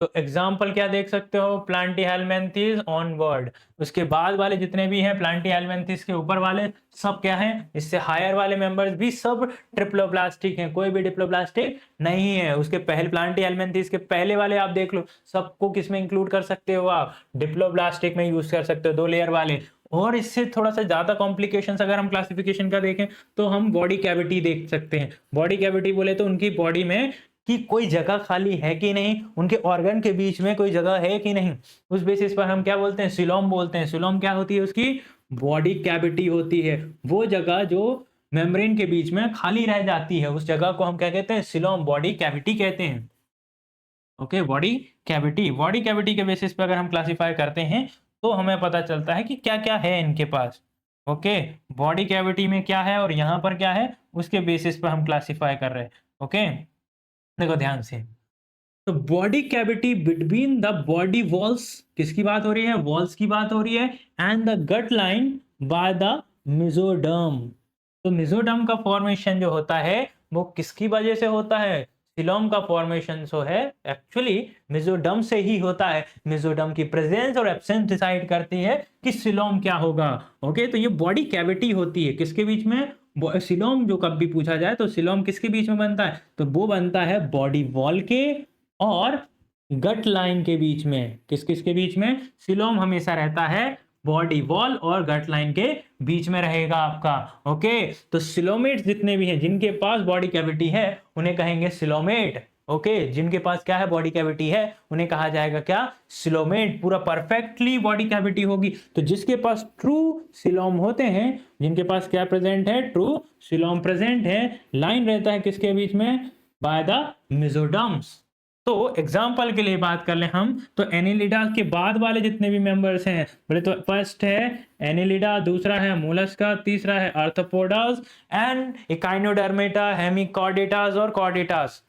तो एग्जाम्पल क्या देख सकते हो, प्लांटीहेल्मिन्थेस ऑनवर्ड। उसके बाद वाले जितने भी हैं प्लांटीहेल्मिन्थेस के ऊपर वाले सब क्या हैं, इससे हायर वाले मेंबर्स भी सब ट्रिप्लोब्लास्टिक हैं, कोई भी डिप्लोब्लास्टिक नहीं है। उसके पहले प्लांटीहेल्मिन्थेस के पहले वाले आप देख लो, सबको किस में इंक्लूड कर सकते हो आप, डिप्लोब्लास्टिक में यूज कर सकते हो, 2 लेयर वाले। और इससे थोड़ा सा ज्यादा कॉम्प्लिकेशंस अगर हम क्लासिफिकेशन का देखें तो हम बॉडी कैविटी देख सकते हैं। बॉडी कैविटी बोले तो उनकी बॉडी में कि कोई जगह खाली है कि नहीं, उनके ऑर्गन के बीच में कोई जगह है कि नहीं, उस बेसिस पर हम क्या बोलते हैं, सिलोम बोलते हैं। सिलोम क्या होती है, उसकी बॉडी कैविटी होती है। वो जगह जो मेम्ब्रेन के बीच में खाली रह जाती है उस जगह को हम क्या कहते हैं, सिलोम, बॉडी कैविटी कहते हैं। Okay, body cavity. Body cavity के बेसिस पे अगर हम क्लासिफाई करते हैं तो हमें पता चलता है कि क्या क्या है इनके पास। ओके, बॉडी कैविटी में क्या है और यहाँ पर क्या है, उसके बेसिस पे हम क्लासिफाई कर रहे हैं। ओके, देखो ध्यान से, तो body cavity between the body walls, किसकी बात हो रही है, वॉल्स की बात हो रही है, and the gut line by the mesoderm. तो मेसोडर्म का फॉर्मेशन जो होता है वो किसकी वजह से होता है, सिलोम का फॉर्मेशन जो है एक्चुअली मेसोडर्म से ही होता है। मेसोडर्म की प्रेजेंस और एब्सेंस डिसाइड करती है कि सिलोम क्या होगा। ओके, तो ये बॉडी कैविटी होती है किसके बीच में, सिलोम जो कब भी पूछा जाए तो सिलोम किसके बीच में बनता है, तो वो बनता है बॉडी वॉल के और गट लाइन के बीच में। किस किस के बीच में, सिलोम हमेशा रहता है बॉडी वॉल और गट लाइन के बीच में रहेगा आपका। ओके, तो सिलोमेट जितने भी हैं जिनके पास बॉडी कैविटी है उन्हें कहेंगे सिलोमेट। ओके, जिनके पास क्या है, बॉडी कैविटी है, उन्हें कहा जाएगा क्या, सिलोमेट। पूरा परफेक्टली बॉडी कैविटी होगी। तो जिसके पास ट्रू सिलोम होते हैं, जिनके पास क्या प्रेजेंट है, ट्रू सिलोम प्रेजेंट है, लाइन रहता है किसके बीच में, बाय द मेसोडर्म्स। तो एग्जाम्पल के लिए बात कर ले हम, तो एनिलिडा के बाद वाले जितने भी मेंबर्स हैं, बोले तो फर्स्ट है एनिलिडा, दूसरा है मोलस्का, तीसरा है आर्थ्रोपोडास एंड इकाइनोडर्मेटा, हेमिकॉर्डेटास और कॉर्डेटास।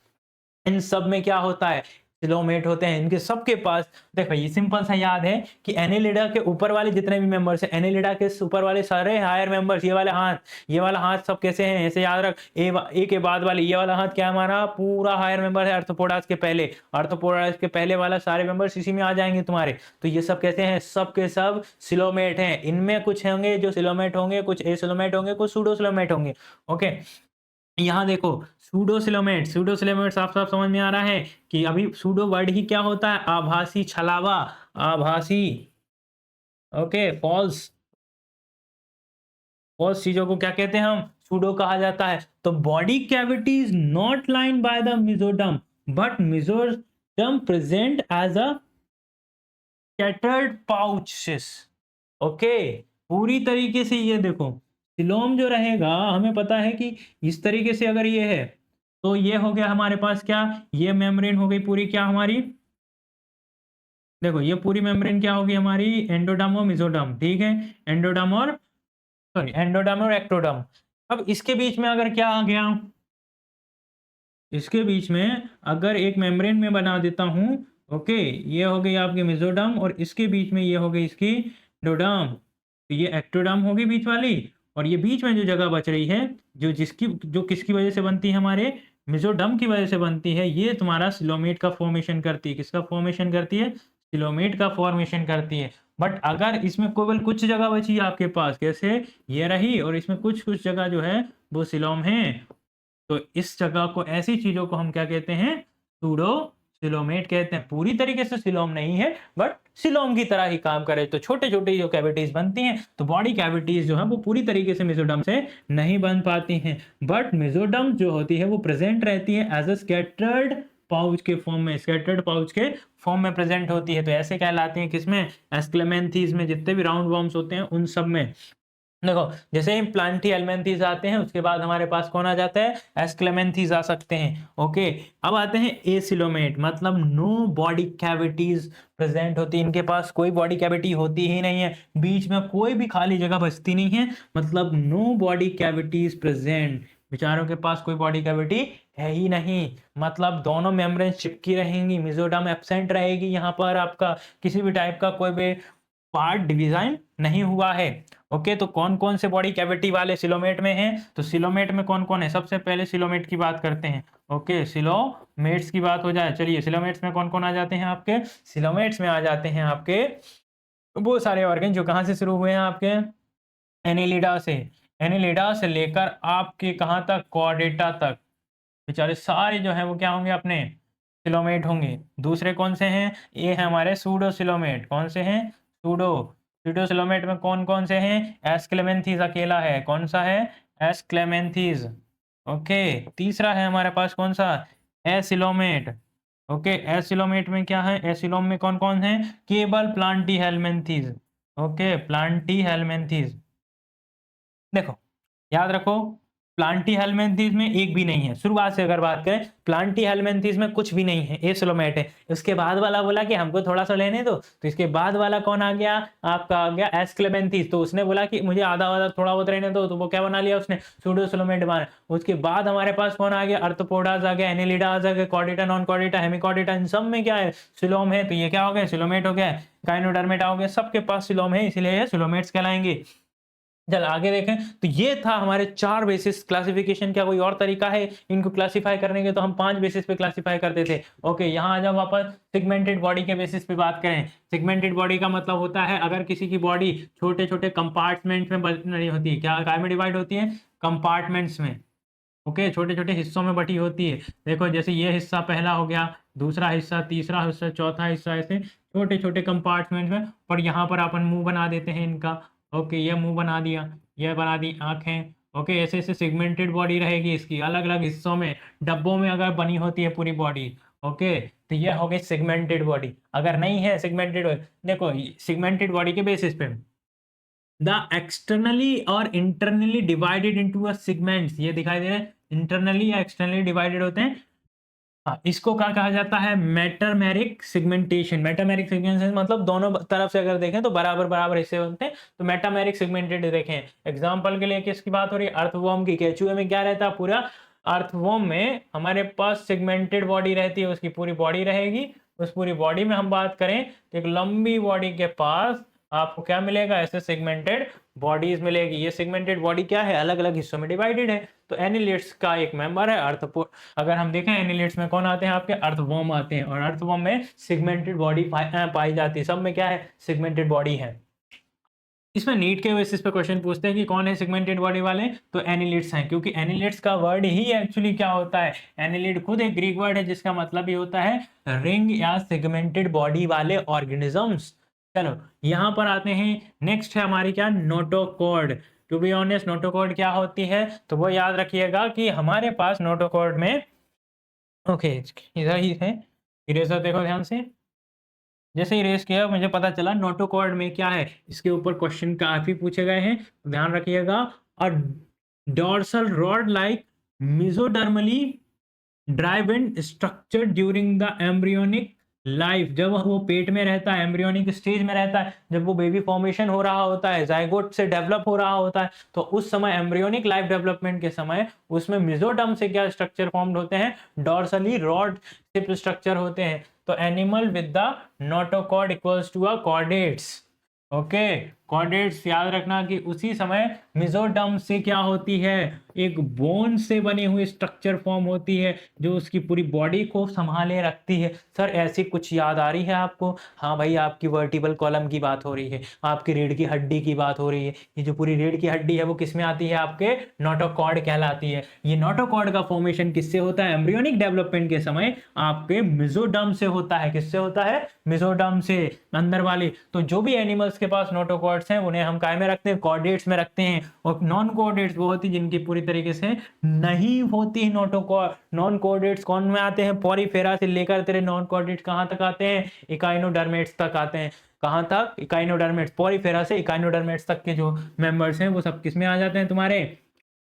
इन सब में क्या होता है, सिलोमेट होते हैं। इनके सबके पास देखो ये सिंपल सा याद है कि एनिलिडा के ऊपर वाले जितने भी मेंबर्स हैं, एनिलिडा के ऊपर वाले सारे हायर मेंबर्स, ये वाला हाथ सब कैसे हैं, ऐसे याद रख, ए के बाद वाले ये वाला हाथ क्या हमारा पूरा हायर मेंबर है, आर्थ्रोपोडास के पहले, आर्थ्रोपोडास के पहले वाला सारे मेंबर्स इसी में आ जाएंगे तुम्हारे। तो ये सब कैसे हैं, सब के सब सिलोमेट हैं। इनमें कुछ होंगे जो सिलोमेट होंगे, कुछ एसिलोमेट होंगे, कुछ सूडोसिलोमेट होंगे। ओके, यहाँ देखो सूडोसिलोमेट, सूडोसिलोमेट साफ साफ समझ में आ रहा है कि अभी सूडो वर्ड ही क्या होता है, आभासी, छलावा, आभासी। ओके, फॉल्स, बहुत चीजों को क्या कहते हैं हम, सूडो कहा जाता है। तो body cavity is not line by the mesoderm, but mesoderm present as a scattered pouches. Okay, पूरी तरीके से ये देखो, सिलोम जो रहेगा हमें पता है कि इस तरीके से अगर ये है, तो ये हो गया हमारे पास क्या, ये मेम्ब्रेन हो गई पूरी क्या हमारी, देखो ये पूरी मेम्ब्रेन क्या होगी हमारी, एंडोडर्म और मेसोडर्म, ठीक है, एंडोडर्म और सॉरी एंडोडर्म और एक्टोडर्म। अब इसके बीच में अगर क्या आ गया, इसके बीच में अगर एक मेम्ब्रेन में बना देता हूं, ओके, ये हो गई आपकी मेसोडर्म और इसके बीच में ये हो गई इसकी एंडोडर्म, तो ये एक्टोडर्म होगी बीच वाली, और ये बीच में जो जगह बच रही है, जो किसकी वजह से बनती है, हमारे मेसोडर्म की वजह से बनती है, ये तुम्हारा सिलोमेट का फॉर्मेशन करती है। किसका फॉर्मेशन करती है, सिलोमेट का फॉर्मेशन करती है। बट अगर इसमें केवल कुछ जगह बची है आपके पास, कैसे, ये रही, और इसमें कुछ कुछ जगह जो है वो सिलोम है, तो इस जगह को, ऐसी चीजों को हम क्या कहते हैं, सूडो सिलोमेट कहते हैं। पूरी तरीके से सिलोम नहीं है, बट सिलोम की तरह ही काम करे। तो छोटे छोटे जो कैविटीज बनती हैं, तो बॉडी कैविटीज जो है वो पूरी तरीके से मेसोडर्म से नहीं बन पाती हैं, बट मेसोडर्म जो होती है वो प्रेजेंट रहती है एज अ स्कैटर्ड पाउच के फॉर्म में, स्कैटर्ड पाउच के फॉर्म में प्रेजेंट होती है। तो ऐसे कहलाते हैं किसमें, एस्क्लेमेंथीज में, जितने भी राउंड वॉर्म्स होते हैं उन सब में। देखो जैसे ही प्लांटी एल्मेंथीज आते हैं, उसके बाद हमारे पास कौन आ जाता है, एस्क्लेमेंथीज आ सकते हैं। ओके, अब आते हैं एसिलोमेट, मतलब नो बॉडी कैविटीज प्रेजेंट होती है, इनके पास कोई बॉडी कैविटी होती ही नहीं है, बीच में कोई भी खाली जगह बचती नहीं है, मतलब नो बॉडी कैविटीज प्रेजेंट, बेचारों के पास कोई बॉडी कैविटी है ही नहीं, मतलब दोनों मेम्ब्रेन चिपकी रहेंगी, मेसोडर्म एब्सेंट रहेगी, यहाँ पर आपका किसी भी टाइप का कोई भी पार्ट डिवीजन नहीं हुआ है। ओके, तो कौन कौन से बॉडी कैविटी वाले सिलोमेट में हैं, तो सिलोमेट में कौन कौन है, सबसे पहले सिलोमेट की बात करते हैं। ओके, सिलोमेट्स की बात हो जाए, चलिए सिलोमेट्स में कौन कौन आ जाते हैं आपके, सिलोमेट्स में आ जाते हैं आपके वो सारे ऑर्गन जो कहाँ से शुरू हुए हैं आपके, एनिलिडा से, एनिलिडा से लेकर आपके कहाँ तक, कॉर्डेटा तक, बेचारे सारे जो है वो क्या होंगे, अपने सिलोमेट होंगे। दूसरे कौन से हैं, ये है हमारे सूडो सिलोमेट, कौन से हैं, सूडो, सूडो सिलोमेट में कौन कौन से हैं, एस्क्लेमेंथीज अकेला है, कौन सा है, एस्क्लेमेंथीज। ओके, तीसरा है हमारे पास कौन सा, एसिलोमेट। ओके, एसिलोमेट में क्या है, एसिलोम में कौन कौन है, केवल Plantae Helminthes. Okay, Plantae Helminthes, देखो याद रखो, प्लांटी हेलमेंथीज में एक भी नहीं है, शुरुआत से अगर बात करें प्लांटी हेलमेंथीज में कुछ भी नहीं है, एसिलोमेट है। उसके बाद वाला बोला कि हमको थोड़ा सा लेने दो, तो इसके बाद वाला कौन आ गया, आपका आ गया एस्क्लेमेंथीज, तो उसने बोला कि मुझे आधा आधा थोड़ा बहुत रहने दो, तो वो क्या बना लिया उसने, सूडोसिलोमेट बना। उसके बाद हमारे पास कौन आ गया, अर्थोपोडाज आ गया, एनिलिडाज आ गया, कॉर्डेटा, नॉन कॉर्डेटा, हेमिकॉर्डेटा, इन सब में क्या है, सिलोम है, तो ये क्या हो गया, सिलोमेट हो गया, गाइनोडर्मेटा हो गया, सबके पास सिलोम है, इसलिए ये सिलोमेट्स कहलाएंगे। चल आगे देखें, तो ये था हमारे 4 बेसिस क्लासिफिकेशन। क्या कोई और तरीका है इनको क्लासिफाई करने के, तो हम 5 बेसिस पे क्लासिफाई करते थे। ओके, यहाँ आ जाओ वापस, सेगमेंटेड बॉडी के बेसिस पे बात करें। सेगमेंटेड बॉडी का मतलब होता है अगर किसी की बॉडी छोटे छोटे कंपार्टमेंट में बट नहीं होती है, क्या में डिवाइड होती है, कंपार्टमेंट्स में। ओके, छोटे छोटे हिस्सों में बटी होती है। देखो जैसे ये हिस्सा पहला हो गया, दूसरा हिस्सा, तीसरा हिस्सा, चौथा हिस्सा, ऐसे छोटे छोटे कंपार्टमेंट में, पर यहाँ पर अपन मुंह बना देते हैं इनका। ओके, ये मुंह बना दिया, ये बना दी आंखें। ओके, ऐसे ऐसे सेगमेंटेड बॉडी रहेगी इसकी, अलग अलग हिस्सों में, डब्बों में अगर बनी होती है पूरी बॉडी। ओके, तो ये हो गई सेगमेंटेड बॉडी। अगर नहीं है सेगमेंटेड, देखो सेगमेंटेड बॉडी के बेसिस पे द एक्सटर्नली और internally divided into a segments, ये दिखाई दे रहा है, इंटरनली या एक्सटर्नली डिवाइडेड होते हैं। हाँ, इसको क्या कहा जाता है, मेटामेरिक सेगमेंटेशन। मेटामेरिक सेगमेंटेशन मतलब दोनों तरफ से अगर देखें तो बराबर बराबर हिस्से होते हैं, तो मेटामेरिक सेगमेंटेड देखें। एग्जांपल के लिए किसकी बात हो रही है, अर्थवॉर्म की। केचुए में क्या रहता है, पूरा अर्थवॉर्म में हमारे पास सेगमेंटेड बॉडी रहती है, उसकी पूरी बॉडी रहेगी। उस पूरी बॉडी में हम बात करें तो एक लंबी बॉडी के पास आपको क्या मिलेगा, ऐसे सेगमेंटेड बॉडीज मिलेगी। ये सेगमेंटेड बॉडी क्या है, अलग अलग हिस्सों में डिवाइडेड है। तो एनिलिड्स का एक मेंबर है अगर हम देखें एनिलिड्स में कौन आते हैं आपके, अर्थवॉर्म आते हैं, और अर्थवॉर्म में सेगमेंटेड बॉडी पाई जाती है, सब में क्या है, सेगमेंटेड बॉडी है। इसमें नीट के बेसिस पे क्वेश्चन पूछते हैं कि कौन है सेगमेंटेड बॉडी वाले, तो एनिलिड्स हैं, क्योंकि एनिलिड्स का वर्ड ही एक्चुअली क्या होता है, एनिलिड खुद एक ग्रीक वर्ड है जिसका मतलब ही होता है रिंग या सेगमेंटेड बॉडी वाले ऑर्गेनिजम्स। चलो यहाँ पर आते हैं, नेक्स्ट है हमारी क्या, notochord. To be honest notochord क्या होती है, तो वो याद रखिएगा कि हमारे पास नोटोकॉर्ड में ओके इधर ही है, इरेजर देखो ध्यान से। जैसे इरेज किया मुझे पता चला नोटोकॉर्ड में क्या है, इसके ऊपर क्वेश्चन काफी पूछे गए हैं, तो ध्यान रखिएगा। A dorsal rod like mesodermally driven structure during the embryonic life, जब वो पेट में रहता है, एम्ब्रियोनिक स्टेज में रहता है, जब वो बेबी फॉर्मेशन हो रहा होता है, जाइगोट से डेवलप हो रहा होता है, तो उस समय एम्ब्रियोनिक लाइफ डेवलपमेंट के समय उसमें मेसोडर्म से क्या स्ट्रक्चर फॉर्म्ड होते हैं, डॉर्सली रॉड शिप स्ट्रक्चर होते हैं। तो animal with the notochord equals to a chordates. Okay, chordates याद रखना कि उसी समय मेसोडर्म से क्या होती है, एक बोन से बनी हुई स्ट्रक्चर फॉर्म होती है जो उसकी पूरी बॉडी को संभाले रखती है। सर ऐसी कुछ याद आ रही है आपको? हाँ भाई, आपकी वर्टिबल कॉलम की बात हो रही है, आपकी रीढ़ की हड्डी की बात हो रही है। ये जो पूरी रीढ़ की हड्डी है वो किस में आती है, आपके नोटोकॉर्ड कहलाती है। ये नोटोकॉर्ड का फॉर्मेशन किससे होता है, एम्ब्रियोनिक डेवलपमेंट के समय आपके मेसोडर्म से होता है। किससे होता है, मेसोडर्म से, अंदर वाली। तो जो भी एनिमल्स के पास नोटोकॉर्ड्स हैं उन्हें हम काय में रखते हैं, कॉर्डेट्स में रखते हैं। और नॉन कॉर्डेट्स वो होती जिनकी पूरी तरीके से नहीं होती नोटोकॉर्ड। नॉन कॉर्डेट्स कौन में आते हैं, पॉरीफेरा से लेकर तेरे नॉन कॉर्डेट्स कहां तक आते हैं, इकाइनोडर्मेट्स तक आते हैं। कहां तक, इकाइनोडर्मेट्स, पॉरीफेरा से इकाइनोडर्मेट्स तक के जो मेंबर्स हैं वो सब किस में आ जाते हैं, तुम्हारे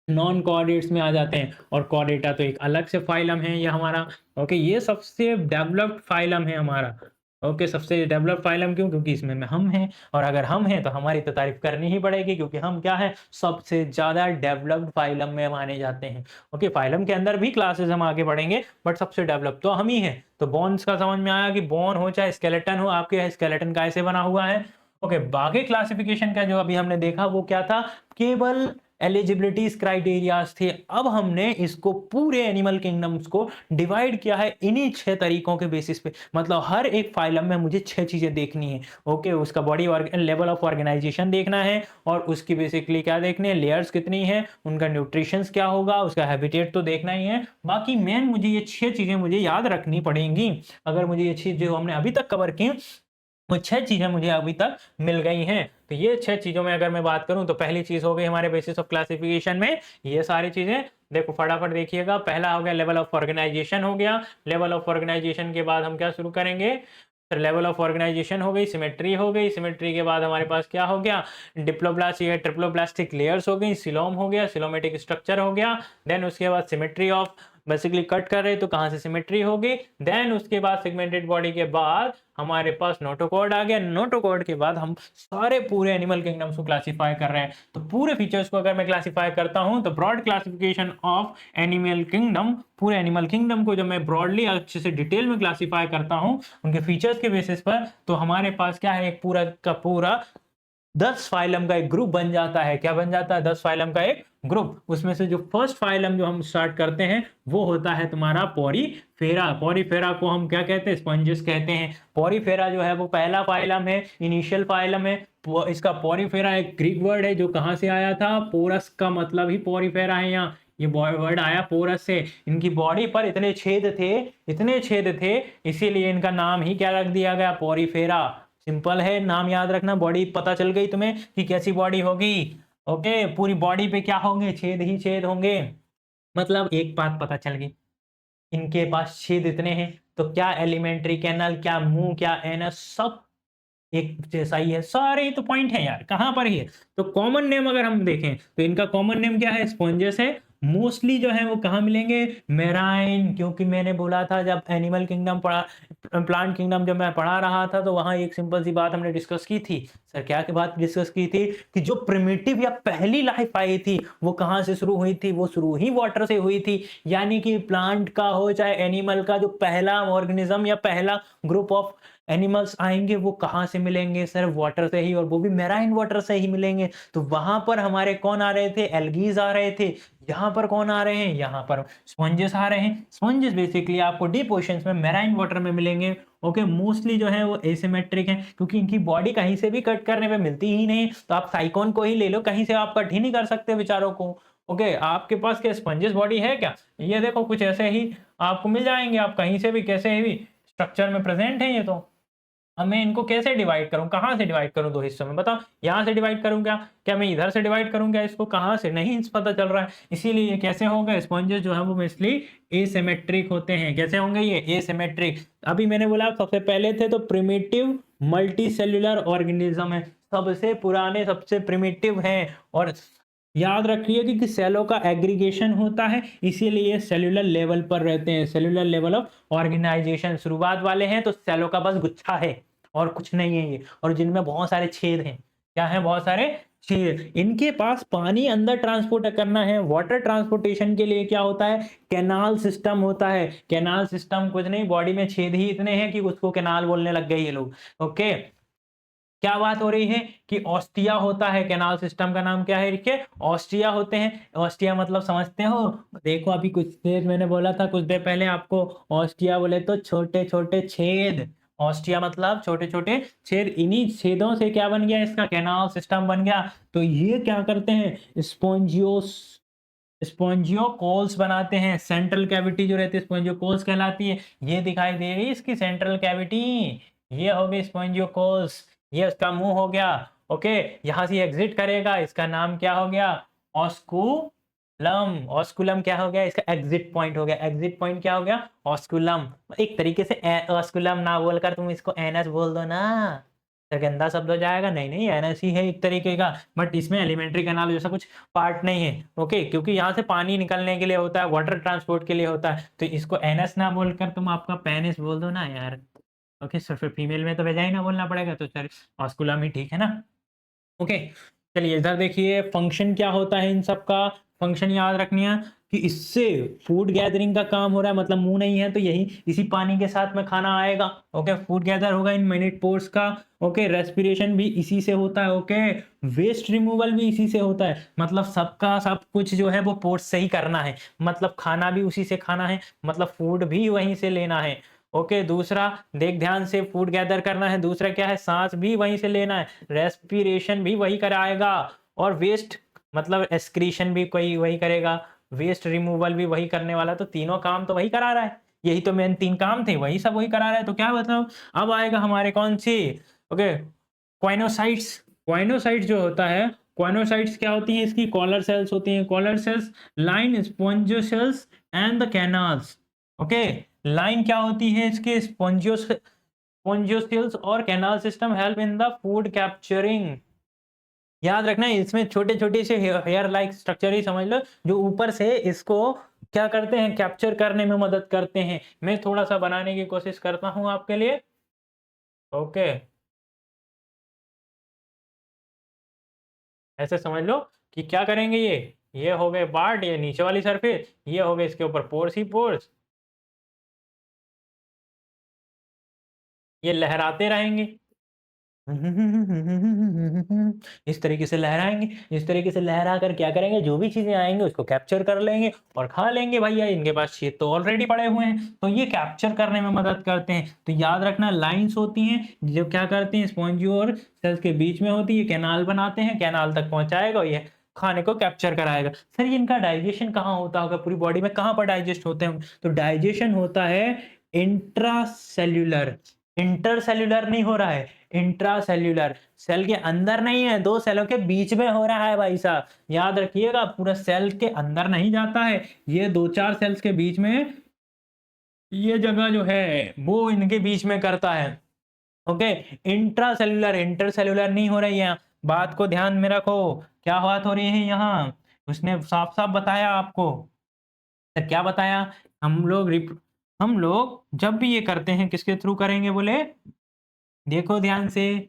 नॉन कॉर्डेट्स में आ जाते हैं। और कॉर्डेटा तो एक अलग से फाइलम है ये हमारा। ओके, ये सबसे डेवलप्ड फाइलम है हमारा। ओके, सबसे डेवलप फाइलम क्यों, क्योंकि इसमें में हम हैं, और अगर हम हैं तो हमारी तो तारीफ करनी ही पड़ेगी, क्योंकि हम क्या है, सबसे ज्यादा डेवलप्ड फाइलम में माने जाते हैं। ओके, फाइलम के अंदर भी क्लासेस हम आगे बढ़ेंगे, बट सबसे डेवलप तो हम ही हैं। तो बोन्स का समझ में आया कि बोन हो चाहे स्केलेटन हो, आपके स्केलेटन कैसे बना हुआ है। ओके, बाकी क्लासिफिकेशन का जो अभी हमने देखा वो क्या था, केवल एलिजिबिलिटी क्राइटेरियाज थे। अब हमने इसको पूरे एनिमल किंगडम्स को डिवाइड किया है इन्हीं 6 तरीकों के बेसिस पे। मतलब हर एक फाइलम में मुझे 6 चीजें देखनी है। ओके, उसका बॉडी लेवल ऑफ ऑर्गेनाइजेशन देखना है, और उसकी बेसिकली क्या देखनी है, लेयर्स कितनी है, उनका न्यूट्रिशंस क्या होगा, उसका हैबिटेट तो देखना ही है। बाकी मेन मुझे ये 6 चीजें मुझे याद रखनी पड़ेंगी। अगर मुझे ये चीज जो हमने अभी तक कवर की वो 6 चीजें मुझे अभी तक मिल गई हैं। तो ये 6 चीजों में अगर मैं बात करूं तो पहली चीज हो गई हमारे बेसिस ऑफ क्लासिफिकेशन में ये सारी चीजें। देखो फटाफट देखिएगा, पहला हो गया लेवल ऑफ ऑर्गेनाइजेशन हो गया। लेवल ऑफ ऑर्गेनाइजेशन के बाद हम क्या शुरू करेंगे, लेवल ऑफ ऑर्गेनाइजेशन हो गई, सिमेट्री हो गई, सिमेट्री के बाद हमारे पास क्या हो गया, डिप्लोब्लास्ट या ट्रिप्लोब्लास्टिक लेयर्स हो गई, सिलोम हो गया, सिलोमेटिक स्ट्रक्चर हो गया। देन उसके बाद सिमेट्री ऑफ, बेसिकली कट कर रहे तो कहां से सिमेट्री होगी। देन उसके बाद सेगमेंटेड बॉडी के बाद हमारे पास नोटोकॉर्ड आ गया। नोटोकॉर्ड के बाद हम सारे पूरे एनिमल किंगडम्स को क्लासिफाई कर रहे हैं। तो पूरे फीचर्स को अगर मैं क्लासिफाई करता हूं तो broad classification of animal kingdom, पूरे एनिमल किंगडम को जब मैं ब्रॉडली अच्छे से डिटेल में क्लासिफाई करता हूं उनके फीचर्स के बेसिस पर, तो हमारे पास क्या है, एक पूरा का पूरा 10 फाइलम का एक ग्रुप बन जाता है। क्या बन जाता है, 10 फाइलम का एक ग्रुप। उसमें से जो फर्स्ट फाइलम जो हम स्टार्ट करते हैं वो होता है तुम्हारा पॉरीफेरा। पॉरीफेरा को हम क्या कहते हैं, स्पंजेस कहते हैं। पॉरीफेरा जो है वो पहला फाइलम है, इनिशियल फाइलम है। इसका पॉरीफेरा एक ग्रीक वर्ड है जो कहां से आया था, पोरस का मतलब ही पॉरीफेरा है। यहाँ ये वर्ड आया पोरस से। इनकी बॉडी पर इतने छेद थे, इतने छेद थे, इसीलिए इनका नाम ही क्या रख दिया गया, पॉरीफेरा। सिंपल है, नाम याद रखना। बॉडी पता चल गई तुम्हें कि कैसी बॉडी होगी। ओके, पूरी बॉडी पे क्या होंगे, छेद ही छेद होंगे। मतलब एक बात पता चल गई, इनके पास छेद इतने हैं तो क्या एलिमेंट्री कैनल, क्या मुंह, क्या एनस, सब एक जैसा ही है। सारे ही तो पॉइंट है यार, कहां पर ही है। तो कॉमन नेम अगर हम देखें तो इनका कॉमन नेम क्या है, स्पॉन्जेस है। मोस्टली जो है वो कहां मिलेंगे, मेराइन। क्योंकि मैंने बोला था जब एनिमल किंगडम पढ़ा, प्लांट किंगडम जब मैं पढ़ा रहा था तो वहां एक सिंपल सी बात हमने डिस्कस की थी। सर क्या की बात डिस्कस की थी, कि जो प्रिमिटिव या पहली लाइफ आई थी वो कहां से शुरू हुई थी, वो शुरू ही वाटर से हुई थी। यानी कि प्लांट का हो चाहे एनिमल का, जो पहला ऑर्गेनिज्म या पहला ग्रुप ऑफ एनिमल्स आएंगे वो कहां से मिलेंगे, सिर्फ वाटर से ही, और वो भी मेराइन वाटर से ही मिलेंगे। तो वहां पर हमारे कौन आ रहे थे, एल्गीज आ रहे थे। यहां पर कौन आ रहे हैं, यहां पर स्पॉन्जेस आ रहे हैं। स्पॉन्जेस बेसिकली आपको डीप ओशंस में मेराइन वाटर में मिलेंगे। ओके, मोस्टली जो है वो एसिमेट्रिक है, क्योंकि इनकी बॉडी कहीं से भी कट करने पे मिलती ही नहीं। तो आप साइकोन को ही ले लो, कहीं से आप कट ही नहीं कर सकते बेचारों को। ओके, आपके पास क्या स्पंजेस बॉडी है क्या, ये देखो कुछ ऐसे ही आपको मिल जाएंगे, आप कहीं से भी कैसे भी स्ट्रक्चर में प्रेजेंट है ये तो। अब मैं इनको कैसे डिवाइड करूँ? कहाँ से डिवाइड करूँ 2 हिस्सों में? बताओ, यहाँ से डिवाइड करूँ क्या? क्या मैं इधर से डिवाइड करूँ क्या इसको? कहाँ से? नहीं पता चल रहा है। इसीलिए ये कैसे होगा? स्पॉन्जेस जो है वो मोस्टली एसिमेट्रिक होते हैं। कैसे होंगे ये? एसिमेट्रिक। अभी मैंने बोला सबसे पहले थे तो प्रिमिटिव मल्टीसेल्युलर ऑर्गेनिज्म है। सबसे पुराने, सबसे प्रिमिटिव हैं और याद रखिए कि सेलों का एग्रीगेशन होता है, इसीलिए ये सेलुलर लेवल पर रहते हैं। सेलुलर लेवल ऑफ ऑर्गेनाइजेशन शुरुआत वाले हैं तो सेलों का बस गुच्छा है और कुछ नहीं है ये, और जिनमें बहुत सारे छेद हैं। क्या है? बहुत सारे छेद। इनके पास पानी अंदर ट्रांसपोर्ट करना है। वाटर ट्रांसपोर्टेशन के लिए क्या होता है? कैनाल सिस्टम होता है। कैनाल सिस्टम कुछ नहीं, बॉडी में छेद ही इतने हैं कि उसको कैनाल बोलने लग गए ये लोग। ओके, क्या बात हो रही है कि ऑस्टिया होता है। कैनाल सिस्टम का नाम क्या है? देखिए, ऑस्टिया होते हैं। ऑस्टिया मतलब समझते हो? देखो, अभी कुछ देर मैंने बोला था, कुछ देर पहले आपको, ऑस्टिया बोले तो छोटे छोटे छेद। ऑस्टिया मतलब छोटे छोटे छेद। इन्हीं छेदों से क्या बन गया? इसका कैनाल सिस्टम बन गया। तो ये क्या करते हैं? स्पोंजियोकोल्स बनाते हैं। सेंट्रल कैविटी जो रहती है स्पोंजियोकोल्स कहलाती है। ये दिखाई दे रही है इसकी सेंट्रल कैविटी, ये हो गई स्पोंजियोकोल्स। ये उसका मुंह हो गया। ओके, यहां से एग्जिट करेगा, इसका नाम क्या हो गया? ऑस्कुलम। ऑस्कुलम क्या हो गया? इसका एग्जिट पॉइंट हो गया। एग्जिट पॉइंट क्या हो गया? ऑस्कुलम। एक तरीके से ऑस्कुलम ना बोलकर तुम इसको एनस बोल दो ना, तो गंदा शब्द हो जाएगा। नहीं नहीं, एनएस ही है एक तरीके का, बट इसमें एलिमेंट्री कैनाल जैसा कुछ पार्ट नहीं है। ओके, क्योंकि यहाँ से पानी निकलने के लिए होता है, वाटर ट्रांसपोर्ट के लिए होता है, तो इसको एनएस ना बोलकर तुम आपका पेनिस बोल दो ना यार। ओके, सिर्फ फीमेल में तो वेजाइना बोलना पड़ेगा, तो सर ऑस्कुलम ही ठीक है ना। ओके, चलिए इधर देखिए फंक्शन क्या होता है इन सब का। फंक्शन याद रखनी है कि इससे फूड गैदरिंग का काम हो रहा है, मतलब मुंह नहीं है तो यही इसी पानी के साथ में खाना आएगा। ओके, फूड गैदर होगा इन मिनट पोर्स का। ओके, रेस्पिरेशन भी इसी से होता है। ओके, वेस्ट रिमूवल भी इसी से होता है। मतलब सबका सब कुछ जो है वो पोर्स से ही करना है, मतलब खाना भी उसी से खाना है, मतलब फूड भी वहीं से लेना है। ओके, दूसरा देख ध्यान से, फूड गैदर करना है। दूसरा क्या है? सांस भी वहीं से लेना है, रेस्पिरेशन भी वही कराएगा, और वेस्ट मतलब एक्सक्रीशन भी कोई वही करेगा, वेस्ट रिमूवल भी वही करने वाला। तो तीनों काम तो वही करा रहा है। यही तो मेन 3 काम थे, वही सब वही करा रहा है। तो क्या बताओ, अब आएगा हमारे कौन सी? ओके, क्वाइनोसाइट्स। क्वाइनोसाइट्स जो होता है, क्वाइनोसाइट्स क्या होती है? इसकी कॉलर सेल्स होती हैं। Collar cells line spongiocoels and the canals. Okay, line क्या होती है इसके? स्पॉन्जियोसेल्स और canal system help in the food capturing. याद रखना है, इसमें छोटे छोटे से हेयर लाइक स्ट्रक्चर ही समझ लो, जो ऊपर से इसको क्या करते हैं? कैप्चर करने में मदद करते हैं। मैं थोड़ा सा बनाने की कोशिश करता हूं आपके लिए। ओके, ऐसे समझ लो कि क्या करेंगे। ये हो गए पार्ट, ये नीचे वाली सरफेस, ये हो गए इसके ऊपर पोर्स ही पोर्स। ये लहराते रहेंगे, इस तरीके से लहराएंगे। इस तरीके से लहरा कर क्या करेंगे? जो भी चीजें आएंगे उसको कैप्चर कर लेंगे और खा लेंगे। भैया इनके पास छेद तो ऑलरेडी पड़े हुए हैं, तो ये कैप्चर करने में मदद करते हैं। तो याद रखना, लाइंस होती हैं जो क्या करती हैं? स्पॉन्जियो और सेल्स के बीच में होती है, कैनाल बनाते हैं, कैनाल तक पहुंचाएगा और ये खाने को कैप्चर कराएगा। सर ये इनका डाइजेशन कहाँ होता होगा? पूरी बॉडी में कहाँ पर डाइजेस्ट होते हैं? तो डाइजेशन होता है इंट्रासेल्युलर। इंटरसेल्युलर नहीं हो रहा है, इंट्रासेल्युलर। सेल के अंदर नहीं है, 2 सेलों के बीच में हो रहा है भाई साहब। याद रखिएगा, पूरा सेल के अंदर नहीं जाता है, ये 2-4 सेल्स के बीच में ये जगह जो है वो इनके बीच में करता है। ओके, इंट्रासेल्युलर, इंटरसेल्युलर नहीं हो रही है। बात को ध्यान में रखो, क्या बात हो रही है यहाँ? उसने साफ साफ बताया आपको। तो क्या बताया? हम लोग जब भी ये करते हैं किसके थ्रू करेंगे बोले? देखो ध्यान से,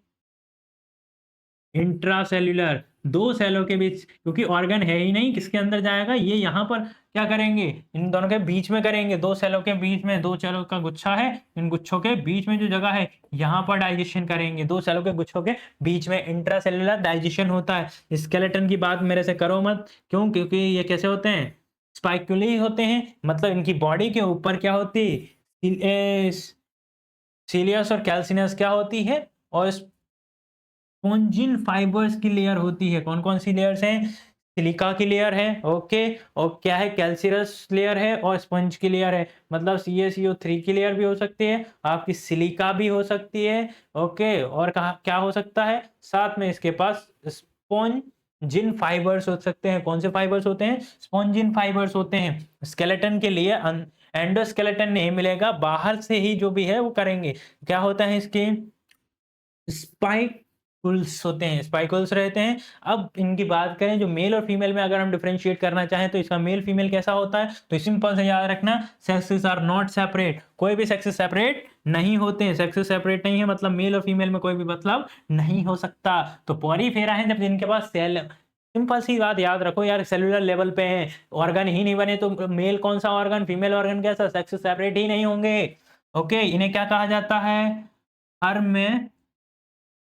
इंट्रासेल्युलर, 2 सेलों के बीच, क्योंकि ऑर्गन है ही नहीं, किसके अंदर जाएगा? ये यहाँ पर क्या करेंगे? इन दोनों के बीच में करेंगे। 2 सेलों के बीच में, 2 सेलों का गुच्छा है, इन गुच्छों के बीच में जो जगह है यहाँ पर डाइजेशन करेंगे। 2 सेलों के गुच्छों के बीच में इंट्रासेल्युलर डाइजेशन होता है। स्केलेटन की बात मेरे से करो मत। क्यों? क्योंकि ये कैसे होते हैं? स्पाइकुली होते हैं। मतलब इनकी बॉडी के ऊपर क्या होती है? सीलियस और कैल्सिनस क्या होती है? और स्पोंजिन फाइबर्स की लेयर होती है। कौन कौन सी लेयर्स हैं? सिलिका की लेयर है, ओके, और क्या है, कैल्सियस लेयर है और स्पंज की लेयर है। मतलब CaCO3 की लेयर भी हो सकती है, आपकी सिलिका भी हो सकती है, ओके, और कहा क्या हो सकता है, साथ में इसके पास स्पॉन्जिन फाइबर्स हो सकते हैं। कौन से फाइबर्स होते हैं, स्पॉन्जिन फाइबर्स होते हैं। स्केलेटन के लिए एंडोस्केलेटन नहीं मिलेगा, बाहर से ही जो भी है वो करेंगे। क्या होता है इसके, स्पाइकुल्स होते हैं, स्पाइकुल्स रहते हैं। अब इनकी बात करें जो मेल और फीमेल में अगर हम डिफरेंशिएट करना चाहें तो इसका मेल फीमेल कैसा होता है, तो सिंपल से याद रखना, सेक्सेस आर नॉट सेपरेट, कोई भी सेक्सेस सेपरेट नहीं होते हैं। सेक्सेस सेपरेट नहीं है मतलब मेल और फीमेल में कोई भी मतलब नहीं हो सकता। तो पॉलीफेरा है जब जिनके पास सेल, सिंपल सी बात याद रखो यार, सेलुलर लेवल पे है, ऑर्गन ही नहीं बने तो मेल कौन सा ऑर्गन, फीमेल ऑर्गन कैसा, सेक्सेस सेपरेट ही नहीं होंगे। ओके, इन्हें क्या कहा जाता है, हर्मे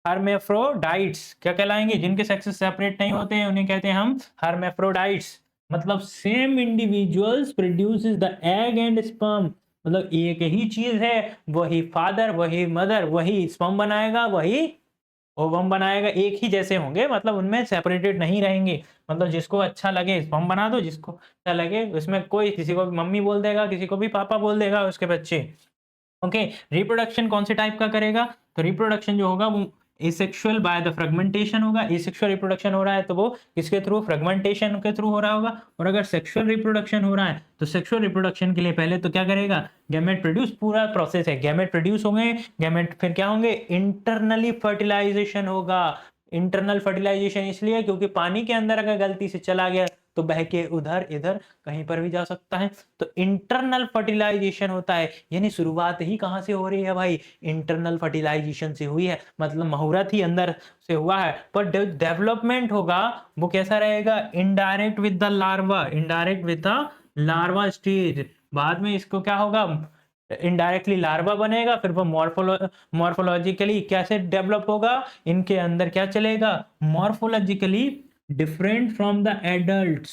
हर्मेफ्रोडाइट्स क्या कहलाएंगे, जिनके सेक्सेस सेपरेट नहीं होते हैं उन्हें कहते हैं हम हर्मेफ्रोडाइट्स। मतलब same individuals produces the egg and sperm, मतलब एक ही चीज है, वही फादर वही मदर वही स्पर्म बनाएगा वही ओवम बनाएगा, एक ही जैसे होंगे, मतलब उनमें सेपरेटेड नहीं रहेंगे। मतलब जिसको अच्छा लगे स्पर्म बना दो, जिसको अच्छा लगे उसमें कोई, किसी को भी मम्मी बोल देगा, किसी को भी पापा बोल देगा उसके बच्चे। ओके, रिप्रोडक्शन कौन से टाइप का करेगा, तो रिप्रोडक्शन जो होगा वो एसेक्सुअल बाय द फ्रेगमेंटेशन होगा। एसेक्सुअल रिप्रोडक्शन हो रहा है तो वो किसके थ्रू, फ्रेगमेंटेशन के थ्रू हो रहा होगा। और अगर सेक्सुअल रिप्रोडक्शन हो रहा है तो सेक्सुअल रिप्रोडक्शन के लिए पहले तो क्या करेगा, गैमेट प्रोड्यूस, पूरा प्रोसेस है, गैमेट प्रोड्यूस होंगे, गैमेट फिर क्या होंगे, इंटरनली फर्टिलाइजेशन होगा। इंटरनल फर्टिलाइजेशन इसलिए क्योंकि पानी के अंदर अगर गलती से चला गया तो बह के उधर इधर कहीं पर भी जा सकता है, तो इंटरनल फर्टिलाइजेशन होता है। यानी शुरुआत ही कहां से हो रही है भाई, इंटरनल फर्टिलाइजेशन से हुई है, मतलब मुहूर्त ही अंदर से हुआ है। पर डेवलपमेंट होगा वो कैसा रहेगा, indirect with the larva, indirect with the larva stage. बाद में इसको क्या होगा, इनडायरेक्टली लार्वा बनेगा, फिर वो मॉर्फोलॉजिकली कैसे डेवलप होगा, इनके अंदर क्या चलेगा, morphologically different from the adults.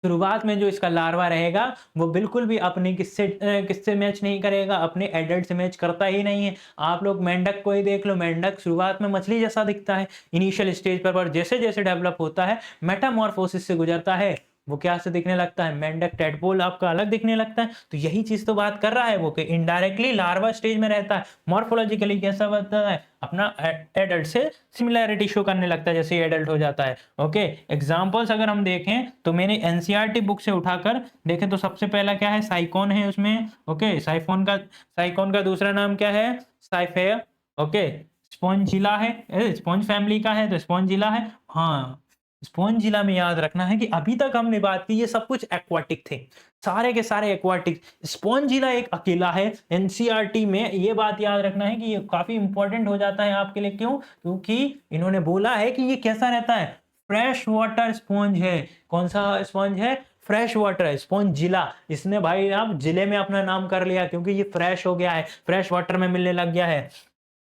शुरुआत में जो इसका लार्वा रहेगा वो बिल्कुल भी अपने किससे मैच नहीं करेगा, अपने एडल्ट से मैच करता ही नहीं है। आप लोग मेंढक को ही देख लो, मेंढक शुरुआत में मछली जैसा दिखता है इनिशियल स्टेज पर जैसे जैसे डेवलप होता है, मेटामॉर्फोसिस से गुजरता है, वो क्या से दिखने लगता है, मेंढक टेडपोल आपका अलग दिखने लगता है। तो यही चीज तो बात कर रहा है वो, कि इनडायरेक्टली लार्वा स्टेज में रहता है, मॉर्फोलॉजिकली कैसा बनता है, अपना एडल्ट से सिमिलैरिटी शो करने लगता है जैसे एडल्ट हो जाता है। ओके, एग्जांपल्स अगर हम देखें तो मैंने एनसीईआरटी बुक से उठाकर देखें तो सबसे पहला क्या है, साइकोन है उसमें। ओके, साइकोन का दूसरा नाम क्या है, साइफेयर। ओके, स्पॉन्जिला है, स्पॉन्ज फैमिली का है तो स्पॉन्जिला है। हाँ, स्पॉन्जिला में याद रखना है कि अभी तक हमने बात की ये सब कुछ एक्वाटिक थे, सारे के सारे एक्वाटिक। स्पॉन्जिला एक अकेला है एनसीईआरटी में, ये बात याद रखना है कि ये काफी इंपॉर्टेंट हो जाता है आपके लिए। क्यों, क्योंकि इन्होंने बोला है कि ये कैसा रहता है, फ्रेश वाटर स्पॉन्ज है। कौन सा स्पॉन्ज है, फ्रेश वाटर है, स्पॉन्जिला। इसने भाई आप जिले में अपना नाम कर लिया क्योंकि ये फ्रेश हो गया है, फ्रेश वाटर में मिलने लग गया है।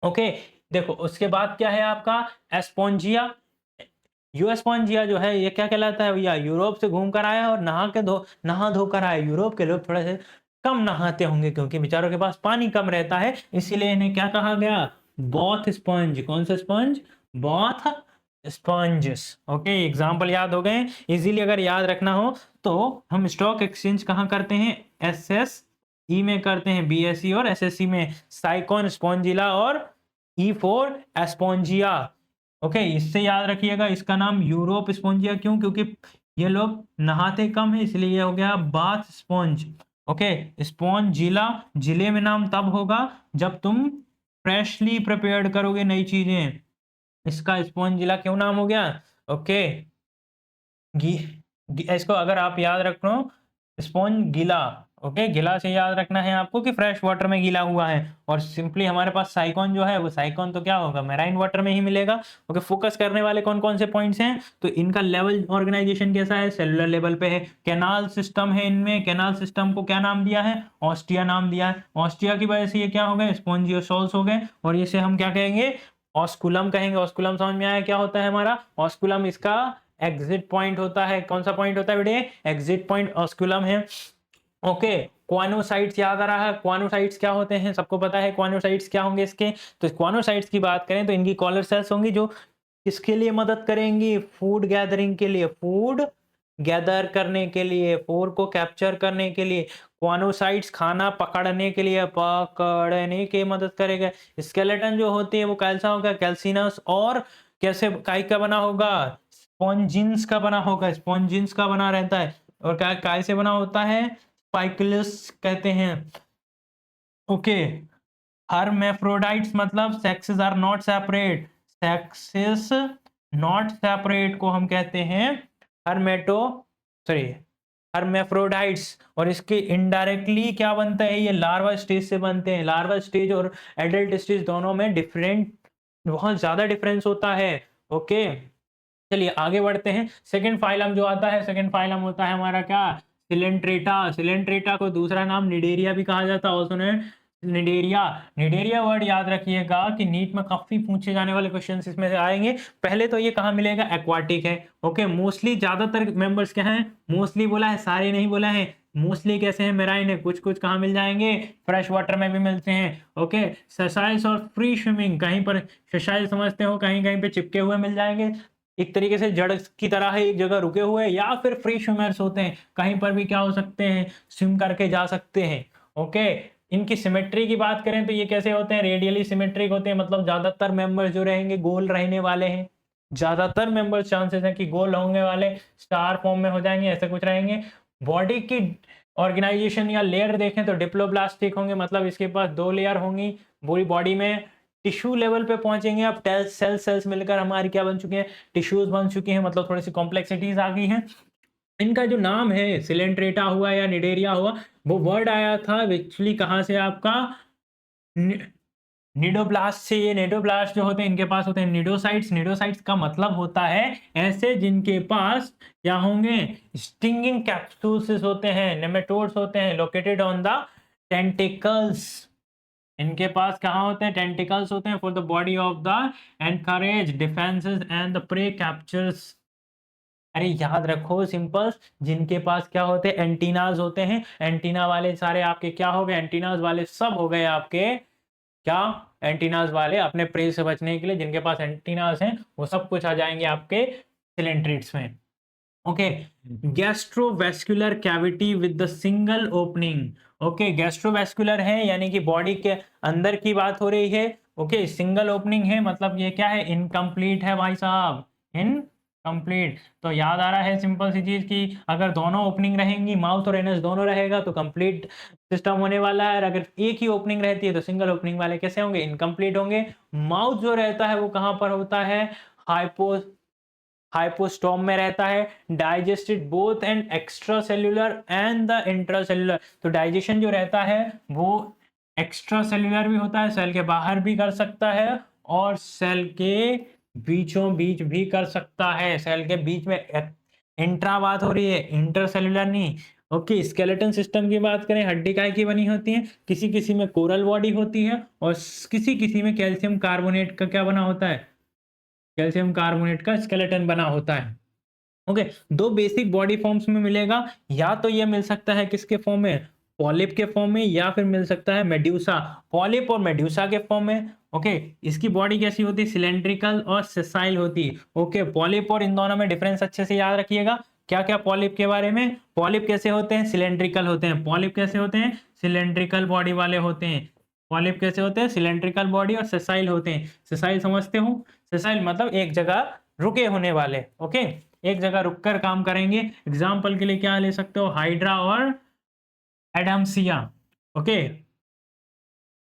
ओके, देखो उसके बाद क्या है आपका एस्पोंजिया। यूएसपॉन्जिया जो है ये क्या कहलाता है भैया, यूरोप से घूम कर आया और नहा धोकर आया। यूरोप के लोग थोड़े से कम नहाते होंगे क्योंकि बेचारों के पास पानी कम रहता है, इसीलिए इन्हें क्या कहा गया, बॉथ स्पंज। कौन सा sponge, both sponges. Okay, example याद हो गए। इजीली अगर याद रखना हो तो हम स्टॉक एक्सचेंज कहाँ करते हैं, एसएसई में करते हैं, बीएसई और एसएससी में, साइकॉन स्पॉन्जिला और ई फोर एस्पोंजिया। ओके, इससे याद रखिएगा इसका नाम यूरोप स्पॉन्जिया, क्यों, क्योंकि ये लोग नहाते कम है इसलिए ये हो गया बाथ स्पॉन्ज। ओके, स्पॉन्जिला जिले में नाम तब होगा जब तुम फ्रेशली प्रिपेयर्ड करोगे नई चीजें, इसका स्पॉन्जिला क्यों नाम हो गया। ओके, इसको अगर आप याद रखो, स्पॉन्ज गीला। ओके, गीला से याद रखना है आपको कि फ्रेश वाटर में गीला हुआ है। और सिंपली हमारे पास साइकॉन जो है वो साइकॉन तो क्या होगा, मैराइन वाटर में ही मिलेगा। ओके, फोकस करने वाले कौन कौन से पॉइंट्स हैं, तो इनका लेवल ऑर्गेनाइजेशन कैसा है, सेलुलर लेवल पे है। कैनाल सिस्टम है इनमें, कैनाल सिस्टम को क्या नाम दिया है, ऑस्टिया नाम दिया है। ऑस्टिया की वजह से ये क्या हो गए, स्पॉन्जियोसोल्स हो गए। और इसे हम क्या कहेंगे, ऑस्कुलम कहेंगे। ऑस्कुलम समझ में आया क्या होता है हमारा, ऑस्कुलम इसका एग्जिट पॉइंट होता है। कौन सा पॉइंट होता है बेटे, एग्जिट पॉइंट ऑस्कुलम है। ओके, क्वानोसाइट्स याद आ रहा है, क्वानोसाइट्स क्या होते हैं, सबको पता है क्वानोसाइट्स क्या होंगे इसके। तो क्वानोसाइट्स की बात करें तो इनकी कॉलर सेल्स होंगी जो किसके लिए मदद करेंगी? फूड गैदरिंग के लिए, फूड गैदर करने के लिए, फूड को कैप्चर करने के लिए। क्वानोसाइट्स खाना पकड़ने के लिए, पकड़ने की मदद करेगा। स्केलेटन जो होती है वो कैसा होगा? कैल्सिनस और कैसे काय का बना होगा? स्पॉन्जिन्स का बना होगा, स्पॉन्जिन्स का बना रहता है। और काय काय से बना होता है? स्पाइकुलस कहते हैं। ओके, हर्मेफ्रोडाइट्स मतलब sexes are not separate, sexes not separate को हम कहते हैं हर्मेटो सॉरी हर्मेफ्रोडाइट्स। और इसके इनडायरेक्टली क्या बनता है? ये लार्वा स्टेज से बनते हैं। लार्वा स्टेज और एडल्ट स्टेज दोनों में डिफरेंट, बहुत ज्यादा डिफरेंस होता है। ओके, चलिए आगे बढ़ते हैं। सेकंड फाइलम जो आता है, सेकंड फाइलम होता है हमारा क्या? सिलेंट्रेटा। सिलेंट्रेटा को दूसरा नाम निडेरिया भी कहा जाता है। और सुने निडेरिया, निडेरिया वर्ड याद रखिएगा कि नीट में काफी पूछे जाने वाले क्वेश्चन इसमें से आएंगे। पहले तो ये कहाँ मिलेगा? एक्वाटिक है। ओके, मोस्टली ज्यादातर मेंबर्स क्या हैं? मोस्टली बोला है, सारे नहीं बोला है। मोस्टली कैसे हैं? मेराइन है। कुछ कुछ कहाँ मिल जाएंगे? फ्रेश वाटर में भी मिलते हैं। ओके, ससाइल्स और फ्री स्विमिंग, कहीं पर ससाइल समझते हो, कहीं कहीं पे चिपके हुए मिल जाएंगे। एक तरीके से जड़ की तरह है, एक जगह रुके हुए। या फिर फ्री स्विमर्स होते हैं, कहीं पर भी क्या हो सकते हैं? स्विम करके जा सकते हैं। ओके, इनकी सिमेट्री की बात करें तो ये कैसे होते हैं? रेडियली सिमेट्रिक होते हैं, मतलब ज्यादातर मेंबर्स जो रहेंगे गोल रहने वाले हैं। ज्यादातर मेंबर्स चांसेस है कि गोल होंगे वाले, स्टार फॉर्म में हो जाएंगे, ऐसे कुछ रहेंगे। बॉडी की ऑर्गेनाइजेशन या लेयर देखें तो डिप्लोब्लास्टिक होंगे, मतलब इसके पास 2 लेयर होंगी पूरी बॉडी में। टिश्यू लेवल पे पहुंचेंगे अब, सेल्स मिलकर हमारी क्या बन चुके हैं? टिश्यूज बन चुके हैं, मतलब थोड़ी सी कॉम्प्लेक्सिटीज आ गई हैं। इनका जो नाम है सिलेंट्रेटा हुआ या निडेरिया हुआ, वो वर्ड आया था एक्चुअली कहाँ से? आपका निडोब्लास्ट से। ये निडोब्लास्ट जो होते हैं इनके पास होते हैं निडोसाइट्स। निडोसाइट्स का मतलब होता है ऐसे जिनके पास क्या होंगे? स्टिंगिंग कैप्सूल्स होते हैं, नेमेटोड्स होते हैं, लोकेटेड ऑन द टेंटिकल्स। इनके पास कहाँ होते हैं? टेंटिकल्स होते हैं for the body of the encourage defences and the prey captures. अरे याद रखो सिंपल, जिनके पास क्या होते हैं? एंटीनाज होते हैं। एंटीना वाले सारे आपके क्या हो गए? एंटीनाज वाले सब हो गए आपके क्या? एंटीनाज वाले अपने प्रे से बचने के लिए जिनके पास एंटीनाज हैं वो सब कुछ आ जाएंगे आपके सिलेंट्रिड्स में। Okay, gastrovascular cavity with the single opening. Okay, gastrovascular है यानी कि बॉडी के अंदर की बात हो रही है। ओके, सिंगल ओपनिंग है, मतलब ये क्या है? इनकम्प्लीट है भाई साहब, इनकम्प्लीट। तो याद आ रहा है सिंपल सी चीज की अगर दोनों ओपनिंग रहेंगी, माउथ और एनस दोनों रहेगा तो कंप्लीट सिस्टम होने वाला है। अगर एक ही ओपनिंग रहती है तो सिंगल ओपनिंग वाले कैसे होंगे? इनकम्प्लीट होंगे। माउथ जो रहता है वो कहां पर होता है? हाइपोस्टोम में रहता है। Digested both and extra cellular and the intracellular. तो डाइजेशन जो रहता है वो एक्स्ट्रा सेल्यूलर भी होता है, सेल के बाहर भी कर सकता है और सेल के बीचों बीच भी कर सकता है। सेल के बीच में इंट्रा बात हो रही है, इंटरसेल्यूलर नहीं। ओके, स्केलेटन सिस्टम की बात करें, हड्डी काय की बनी होती है? किसी किसी में कोरल बॉडी होती है और किसी किसी में कैल्शियम कार्बोनेट का क्या बना होता है? कैल्शियम कार्बोनेट का स्केलेटन बना होता है। ओके, दो बेसिक बॉडी फॉर्म्स में मिलेगा। या तो ये मिल सकता है किसके फॉर्म में? पॉलिप के फॉर्म में, या फिर मिल सकता है मेड्यूसा। पॉलिप और मेड्यूसा के फॉर्म में। ओके, इसकी बॉडी कैसी होती है? सिलेंड्रिकल और सेसाइल होती है। ओके, पॉलिप और इन दोनों में डिफरेंस अच्छे से याद रखिएगा। क्या क्या पॉलिप के बारे में? पॉलिप कैसे होते हैं? सिलेंड्रिकल होते हैं। पॉलिप कैसे होते हैं? सिलेंड्रिकल बॉडी वाले होते हैं। पॉलिप कैसे होते हैं? सिलेंड्रिकल बॉडी और सेसाइल होते हैं। सेसाइल समझते हो? सेसाइल मतलब एक जगह रुके होने वाले। ओके, एक जगह रुककर काम करेंगे। एग्जाम्पल के लिए क्या ले सकते हो? हाइड्रा और एडम्सिया। ओके,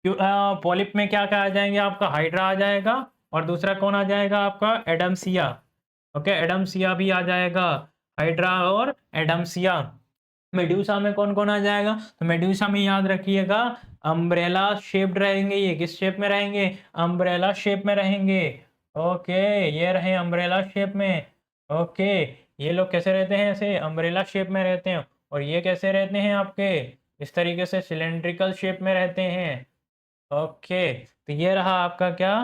पॉलिप में क्या क्या आ जाएंगे आपका? हाइड्रा आ जाएगा और दूसरा कौन आ जाएगा आपका? एडम्सिया। ओके, एडम्सिया भी आ जाएगा, हाइड्रा और एडम्सिया। मेड्यूसा में कौन कौन आ जाएगा? तो मेड्यूसा में याद रखिएगा अम्ब्रेला शेप्ड रहेंगे। ये किस शेप में रहेंगे? अम्ब्रेला शेप में रहेंगे। ओके, ये रहे अम्ब्रेला शेप में। ओके, ये लोग कैसे रहते हैं? ऐसे अम्ब्रेला शेप में रहते हैं। और ये कैसे रहते हैं आपके? इस तरीके से सिलेंड्रिकल शेप में रहते हैं। ओके, तो ये रहा आपका क्या?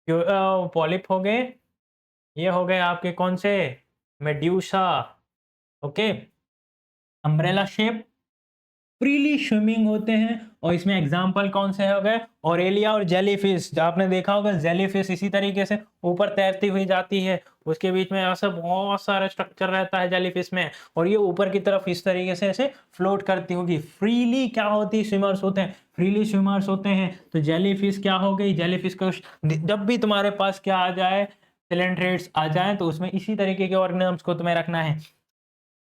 पॉलिप हो गए। ये हो गए आपके कौन से? Medusa. Okay, umbrella shape, freely swimming होते हैं। और इसमें एग्जाम्पल कौन से हो गए, ऑरेलिया और जेलीफिश। आपने देखा होगा जेलीफिश इसी तरीके से ऊपर तैरती हुई जाती है, उसके बीच में ऐसा बहुत सारा स्ट्रक्चर रहता है जेलीफिश में, और ये ऊपर की तरफ इस तरीके से ऐसे फ्लोट करती होगी। फ्रीली क्या होती है, स्विमर्स होते हैं, फ्रीली स्विमर्स होते हैं। तो जेलीफिश क्या हो गई, जेलीफिश को जब भी तुम्हारे पास क्या आ जाए, सिलेंट्रेट्स आ जाए, तो उसमें इसी तरीके के ऑर्गेनिजम्स को तुम्हें रखना है।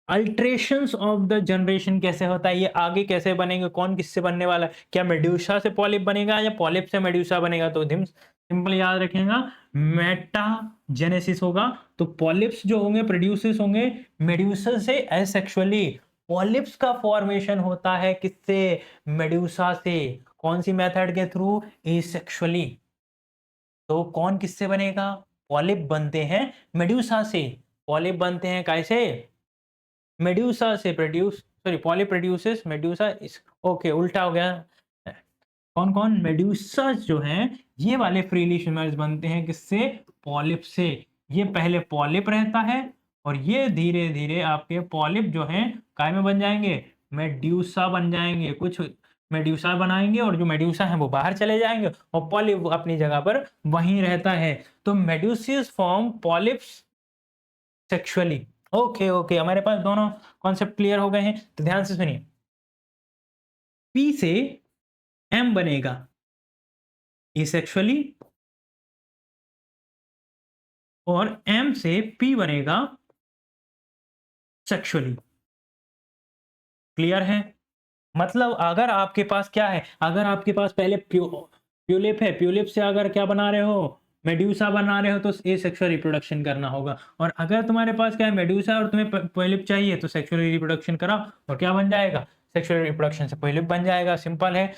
अल्ट्रेशंस ऑफ द जनरेशन कैसे होता है, ये आगे कैसे बनेंगे, कौन किससे बनने वाला है, क्या मेड्यूसा से पॉलिप बनेगा या पॉलिप से मेड्यूसा बनेगा। तो सिंपल याद रखेगा, मेटाजेनेसिस होगा। तो पॉलिप्स जो होंगे प्रोड्यूसेस होंगे मेड्यूसा से एसेक्सुअली। पॉलिप्स का फॉर्मेशन होता है किससे, मेड्यूसा से। कौन सी मेथड के थ्रू, एसेक्सुअली। तो कौन किससे बनेगा, पॉलिप बनते हैं मेड्यूसा से। पॉलिप बनते हैं कैसे, मेड्यूसा से produce, sorry polyp produces medusa, इस ओके उल्टा हो गया। कौन कौन, मेड्यूसा जो हैं ये वाले फ्रीली स्विमर्स बनते हैं किससे, पॉलिप से। ये पहले पॉलिप रहता है और ये धीरे धीरे आपके पॉलिप जो हैं काय में बन जाएंगे, मेड्यूसा बन जाएंगे। कुछ मेड्यूसा बनाएंगे और जो मेड्यूसा है वो बाहर चले जाएंगे और पॉलिप अपनी जगह पर वहीं रहता है। तो medusae form polyps sexually. Okay okay, हमारे पास दोनों कॉन्सेप्ट क्लियर हो गए हैं। तो ध्यान से सुनिए, पी से एम बनेगा एसेक्सुअली, और एम से पी बनेगा सेक्सुअली। क्लियर है, मतलब अगर आपके पास क्या है, अगर आपके पास पहले प्यूलिप है, प्यूलिप से अगर क्या बना रहे हो, मेड्यूसा बना रहे हो, तो ए सेक्सुअल रिप्रोडक्शन करना होगा। और अगर तुम्हारे पास क्या है, मेड्यूसा और तुम्हें प्यूलिप चाहिए, तो सेक्सुअल रिप्रोडक्शन कराओ और क्या बन जाएगा, सेक्सुअल रिप्रोडक्शन से प्यूलिप बन जाएगा। सिंपल है।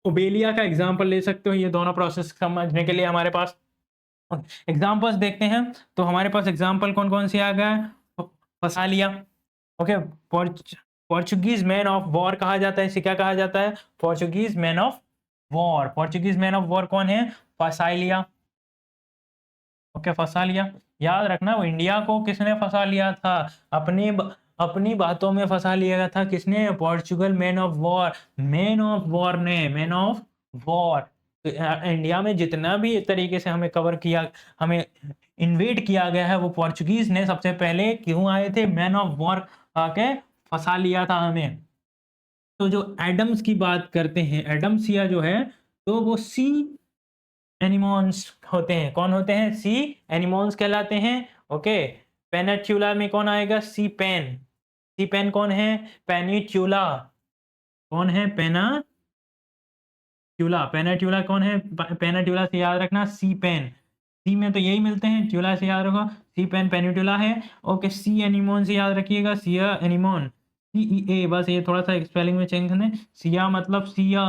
ओबेलिया का एग्जाम्पल ले सकते हो, ये दोनों प्रोसेस समझने के लिए हमारे पास एग्जाम्पल्स देखते हैं। तो हमारे पास एग्जाम्पल कौन कौन से आ गए, Physalia. Okay, Portuguese man of war कहा जाता है, इसे क्या कहा जाता है, Portuguese man of war. Portuguese man of war कौन है, फसालिया। ओके, फसालिया याद रखना, वो इंडिया को किसने फंसा लिया था, अपनी बातों में फंसा लिया था किसने, Portugal man of war, man of war ने, मैन ऑफ वॉर। तो इंडिया में जितना भी एक तरीके से हमें कवर किया, हमें इन्वेड किया गया है, वो पोर्चुगीज ने सबसे पहले क्यों आए थे, मैन ऑफ वॉर आके फंसा लिया था हमें। तो जो एडम्स की बात करते हैं, एडम्सिया जो है, तो वो सी एनिमोन्स होते हैं। कौन होते हैं, सी एनिमोन्स कहलाते हैं। ओके, पेनिट्यूला में कौन आएगा, सी पेन। सी पेन कौन है, पेनिट्यूला। कौन है, पेनाट्यूला कौन है, पेनाट्यूला से याद रखना, सी पेन। सी में तो यही मिलते हैं, ट्यूला से याद रखो, सी पेन पेनिट्यूला है। ओके, सी एनिमोन से याद रखिएगा, सिया एनिमोन, सी ई ए, बस ये थोड़ा सा स्पेलिंग में चेंज करना है, सिया मतलब सिया,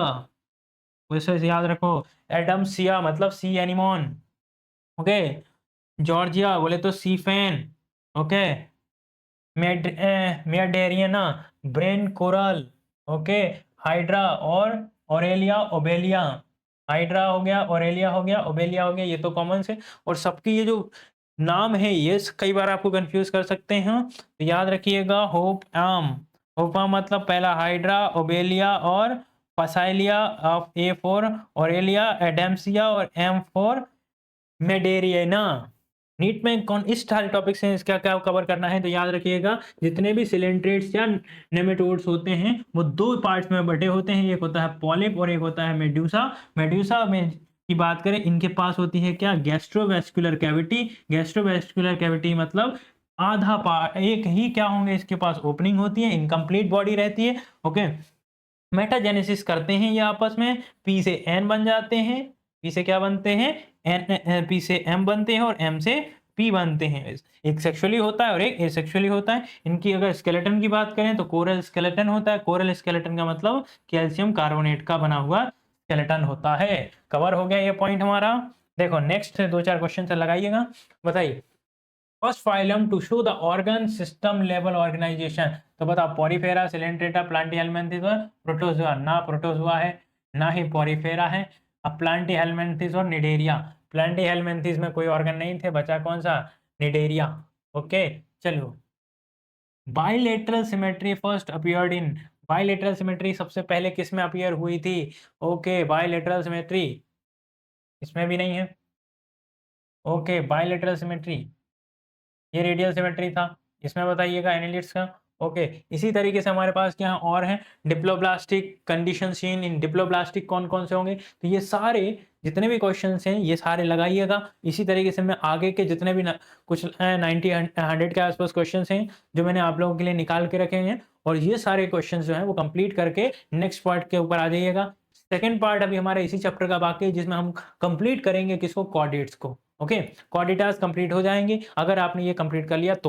वैसे से याद रखो। एडम सिया मतलब सी एनिमोन। ओके, जॉर्जिया बोले तो sea fan. Okay, Meandrina brain coral. Okay, Hydra और ऑरेलिया ओबेलिया। हाइड्रा हो गया, ऑरेलिया हो गया, ओबेलिया हो गया, ये तो कॉमन से। और सबकी ये जो नाम है ये कई बार आपको कंफ्यूज कर सकते हैं, तो याद रखिएगा, होप आम। होप आम मतलब पहला हाइड्रा, ओबेलिया और Physalia, of A for Aurelia, Adamsia, और एम फॉर मेडेरियना। नीट में कौन इस सारे टॉपिक से इसका क्या कवर करना है, तो याद रखिएगा, जितने भी सिलेंट्रेट्स या नेमेटोड्स होते हैं वो दो पार्ट्स में बटे होते हैं, एक होता है पॉलिप और एक होता है मेड्यूसा। मेड्यूसा में की बात करें, इनके पास होती है क्या, गैस्ट्रोवेस्कुलर कैविटी। गैस्ट्रोवेस्कुलर कैविटी मतलब आधा पार्ट, एक ही क्या होंगे इसके पास ओपनिंग होती है, इनकम्प्लीट बॉडी रहती है। ओके, मेटाजेनेसिस करते हैं ये आपस में, पी से एन बन जाते हैं, पी से क्या बनते हैं, एन, पी से एम बनते हैं और एम से पी बनते हैं। एक सेक्सुअली होता है और एक एसेक्सुअली होता है। इनकी अगर स्केलेटन की बात करें तो कोरल स्केलेटन होता है। कोरल स्केलेटन का मतलब कैल्शियम कार्बोनेट का बना हुआ स्केलेटन होता है। कवर हो गया ये पॉइंट हमारा। देखो नेक्स्ट 2-4 क्वेश्चन से लगाइएगा, बताइए, first phylum to show the organ system level organisation. तो बताओ, पॉरीफेरा, सिलेंट्रेटा, प्लांटीहेल्मिन्थेस और प्रोटोजोआ। ना प्रोटोजोआ है ना ही पॉरीफेरा है। अब प्लांटीहेल्मिन्थेस और निडेरिया। प्लांटीहेल्मिन्थेस में कोई ऑर्गन नहीं थे, बचा कौन सा, निडेरिया। ओके, चलो, bilateral symmetry first appeared in, bilateral symmetry सबसे पहले किस में अपीयर हुई थी? ओके, बायलेटरल सिमेट्री इसमें भी नहीं है। ओके, बायलेटरल सिमेट्री ये रेडियल सिमेट्री था। इसमें बताइएगा एनालिट्स का। ओके, इसी तरीके से हमारे पास क्या और हैं diploblastic condition seen in diploblastic कौन-कौन से होंगे? तो ये सारे जितने भी क्वेश्चंस हैं ये सारे लगाइएगा। इसी तरीके से मैं आगे के जितने भी कुछ 90 100 के आसपास क्वेश्चंस हैं जो मैंने आप लोगों के लिए निकाल के रखे हैं और ये सारे क्वेश्चंस जो हैं वो कंप्लीट करके नेक्स्ट पार्ट के ऊपर आ जाइएगा। सेकंड पार्ट अभी हमारा इसी चैप्टर का बाकी है जिसमें हम कंप्लीट करेंगे किसको? कोऑर्डिनेट्स को। ओके, कोऑर्डिनेट्स कंप्लीट हो जाएँगे अगर आपने ये कंप्लीट कर लिया तो।